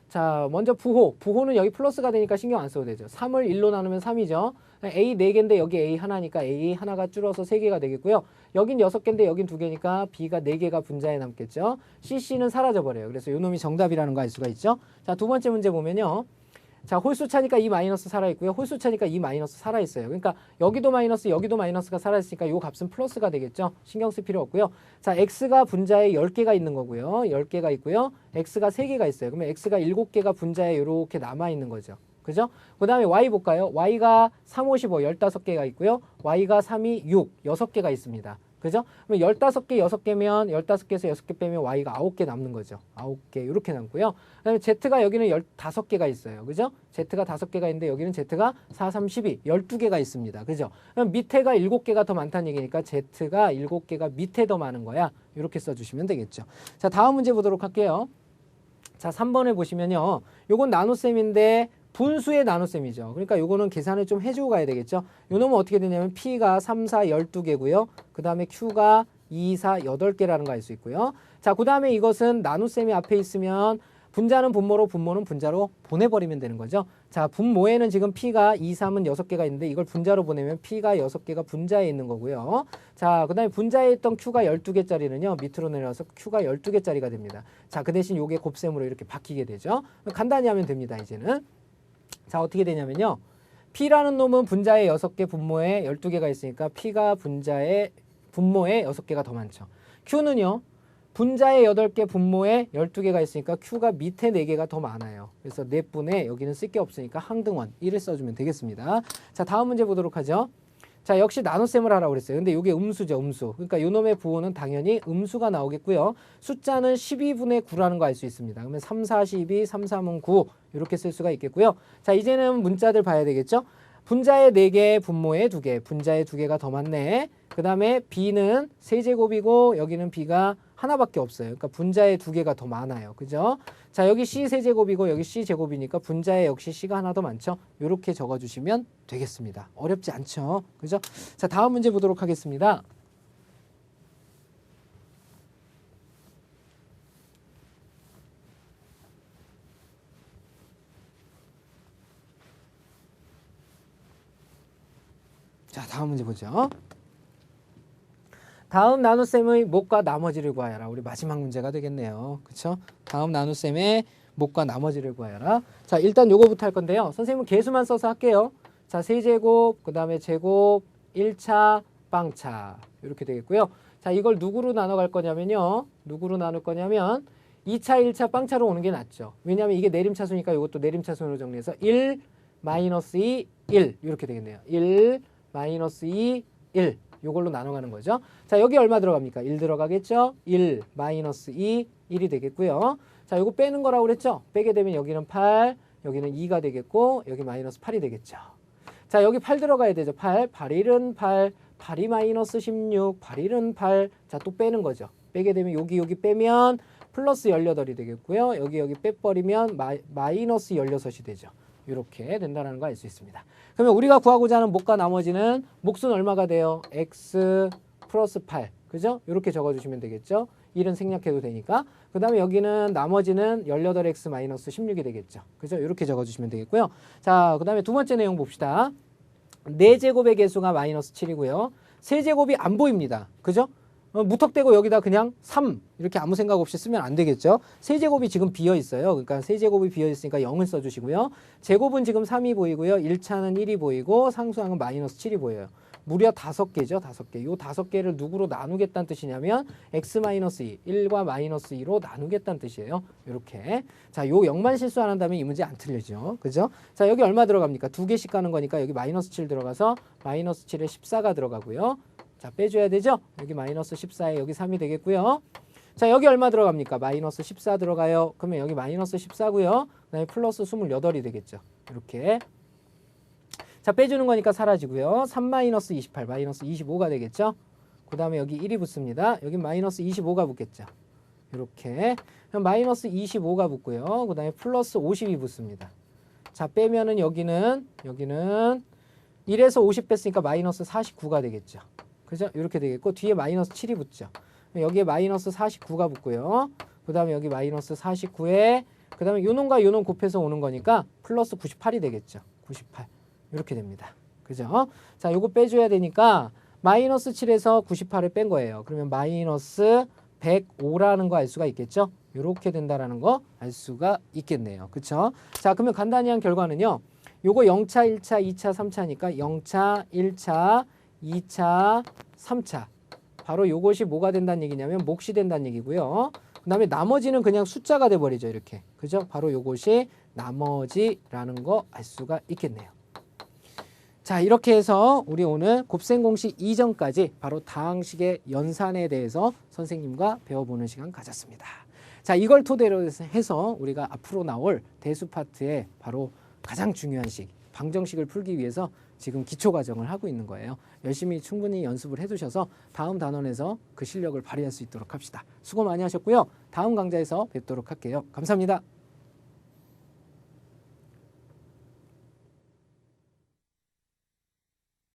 자, 먼저 부호. 부호는 여기 플러스가 되니까 신경 안 써도 되죠. 3을 1로 나누면 3이죠. A 4개인데 여기 A 하나니까 A 하나가 줄어서 3개가 되겠고요. 여긴 6개인데 여긴 2개니까 B가 4개가 분자에 남겠죠. CC는 사라져버려요. 그래서 요 놈이 정답이라는 거 알 수가 있죠. 자, 두 번째 문제 보면요. 자, 홀수차니까 이 마이너스 살아있고요. 홀수차니까 이 마이너스 살아있어요. 그러니까 여기도 마이너스, 여기도 마이너스가 살아있으니까 요 값은 플러스가 되겠죠. 신경 쓸 필요 없고요. 자, x가 분자에 10개가 있는 거고요. 10개가 있고요. x가 3개가 있어요. 그러면 x가 7개가 분자에 이렇게 남아있는 거죠. 그죠? 그 다음에 y 볼까요? y가 3, 5, 15, 15개가 있고요. y가 3, 2, 6, 6개가 있습니다. 그죠? 그럼 15개, 6개면 15개에서 6개 빼면 y가 9개 남는 거죠. 9개 이렇게 남고요. 그다음에 z가 여기는 15개가 있어요. 그죠? z가 5개가 있는데 여기는 z가 4, 3, 12, 12개가 있습니다. 그죠? 그럼 밑에가 7개가 더 많다는 얘기니까 z가 7개가 밑에 더 많은 거야. 이렇게 써주시면 되겠죠. 자, 다음 문제 보도록 할게요. 자, 3번을 보시면요. 요건 나눗셈인데 분수의 나눗셈이죠. 그러니까 요거는 계산을 좀 해주고 가야 되겠죠. 요 놈은 어떻게 되냐면 P가 3, 4, 12개고요. 그 다음에 Q가 2, 4, 8개라는 거 알 수 있고요. 자, 그 다음에 이것은 나눗셈이 앞에 있으면 분자는 분모로, 분모는 분자로 보내버리면 되는 거죠. 자, 분모에는 지금 P가 2, 3은 6개가 있는데 이걸 분자로 보내면 P가 6개가 분자에 있는 거고요. 자, 그 다음에 분자에 있던 Q가 12개짜리는요. 밑으로 내려와서 Q가 12개짜리가 됩니다. 자, 그 대신 요게 곱셈으로 이렇게 바뀌게 되죠. 간단히 하면 됩니다, 이제는. 자, 어떻게 되냐면요. P라는 놈은 분자에 6개, 분모에 12개가 있으니까 P가 분모에 6개가 더 많죠. Q는요. 분자에 8개, 분모에 12개가 있으니까 Q가 밑에 4개가 더 많아요. 그래서 4분의 여기는 쓸 게 없으니까 항등원 1을 써주면 되겠습니다. 자, 다음 문제 보도록 하죠. 자, 역시 나눗셈을 하라고 그랬어요. 근데 이게 음수죠, 음수. 그러니까 요 놈의 부호는 당연히 음수가 나오겠고요. 숫자는 12분의 9라는 거 알 수 있습니다. 그러면 3, 4, 12, 3, 3은 9 이렇게 쓸 수가 있겠고요. 자, 이제는 문자들 봐야 되겠죠. 분자에 4개, 분모에 2개, 분자에 2개가 더 많네. 그 다음에 B는 세제곱이고 여기는 B가 하나밖에 없어요. 그러니까 분자에 2개가 더 많아요. 그죠? 자, 여기 C 세제곱이고 여기 C 제곱이니까 분자에 역시 C가 하나 더 많죠. 이렇게 적어주시면 되겠습니다. 어렵지 않죠? 그죠? 자, 다음 문제 보도록 하겠습니다. 자, 다음 문제 보죠. 다음 나눗셈의 못과 나머지를 구하여라. 우리 마지막 문제가 되겠네요. 그렇죠? 다음 나눗셈의 못과 나머지를 구하여라. 자, 일단 요거부터 할 건데요. 선생님은 개수만 써서 할게요. 자, 세제곱, 그 다음에 제곱, 1차, 빵차 이렇게 되겠고요. 자, 이걸 누구로 나눠갈 거냐면요. 누구로 나눌 거냐면 2차, 1차, 빵차로 오는 게 낫죠. 왜냐하면 이게 내림차수니까 이것도 내림차순으로 정리해서 1, 마이너스 2, 1 이렇게 되겠네요. 1, 마이너스 2, 1 요걸로 나눠가는 거죠. 자, 여기 얼마 들어갑니까? 1 들어가겠죠? 1, 마이너스 2, 1이 되겠고요. 자, 요거 빼는 거라고 그랬죠? 빼게 되면 여기는 8, 여기는 2가 되겠고 여기 마이너스 8이 되겠죠. 자, 여기 8 들어가야 되죠. 8, 8일은 8, 8이 마이너스 16, 8일은 8. 자, 또 빼는 거죠. 빼게 되면 여기 빼면 플러스 18이 되겠고요. 여기 빼버리면 마이너스 16이 되죠. 이렇게 된다는 거 알 수 있습니다. 그러면 우리가 구하고자 하는 못과 나머지는 몫은 얼마가 돼요? x 플러스 8. 그죠? 이렇게 적어주시면 되겠죠. 1은 생략해도 되니까. 그 다음에 여기는 나머지는 18x 마이너스 16이 되겠죠. 그죠? 이렇게 적어주시면 되겠고요. 자, 그 다음에 두 번째 내용 봅시다. 4제곱의 개수가 마이너스 7이고요. 세제곱이 안 보입니다. 그죠? 무턱대고 여기다 그냥 3 이렇게 아무 생각 없이 쓰면 안 되겠죠. 세제곱이 지금 비어 있어요. 그러니까 세제곱이 비어 있으니까 0을 써주시고요. 제곱은 지금 3이 보이고요. 1차는 1이 보이고 상수항은 마이너스 7이 보여요. 무려 5개죠. 5개. 요 5개를 누구로 나누겠다는 뜻이냐면 x-2, 1과 마이너스 2로 나누겠다는 뜻이에요. 이렇게. 자, 요 0만 실수 안 한다면 이 문제 안 틀리죠. 그죠? 자, 여기 얼마 들어갑니까? 2개씩 가는 거니까 여기 마이너스 7 들어가서 마이너스 7에 14가 들어가고요. 자, 빼줘야 되죠? 여기 마이너스 14에 여기 3이 되겠고요. 자, 여기 얼마 들어갑니까? 마이너스 14 들어가요. 그러면 여기 마이너스 14고요. 그 다음에 플러스 28이 되겠죠. 이렇게. 자, 빼주는 거니까 사라지고요. 3 마이너스 28, 마이너스 25가 되겠죠. 그 다음에 여기 1이 붙습니다. 여기 마이너스 25가 붙겠죠. 이렇게. 그럼 마이너스 25가 붙고요. 그 다음에 플러스 50이 붙습니다. 자, 빼면은 여기는 1에서 50 뺐으니까 마이너스 49가 되겠죠. 그죠? 이렇게 되겠고 뒤에 마이너스 7이 붙죠. 여기에 마이너스 49가 붙고요. 그 다음에 여기 마이너스 49에 그 다음에 요놈과 요놈 곱해서 오는 거니까 플러스 98이 되겠죠. 98 이렇게 됩니다. 그죠? 자, 요거 빼줘야 되니까 마이너스 7에서 98을 뺀 거예요. 그러면 마이너스 105라는 거 알 수가 있겠죠? 이렇게 된다라는 거 알 수가 있겠네요. 그쵸? 자, 그러면 간단히 한 결과는요. 요거 0차, 1차, 2차, 3차니까 0차, 1차, 2차, 3차. 바로 요것이 뭐가 된다는 얘기냐면 몫이 된다는 얘기고요. 그 다음에 나머지는 그냥 숫자가 돼버리죠. 이렇게. 그죠? 바로 요것이 나머지라는 거 알 수가 있겠네요. 자, 이렇게 해서 우리 오늘 곱셈 공식 이전까지 바로 다항식의 연산에 대해서 선생님과 배워보는 시간 가졌습니다. 자, 이걸 토대로 해서 우리가 앞으로 나올 대수 파트에 바로 가장 중요한 식, 방정식을 풀기 위해서 지금 기초 과정을 하고 있는 거예요. 열심히 충분히 연습을 해두셔서 다음 단원에서 그 실력을 발휘할 수 있도록 합시다. 수고 많이 하셨고요. 다음 강좌에서 뵙도록 할게요. 감사합니다.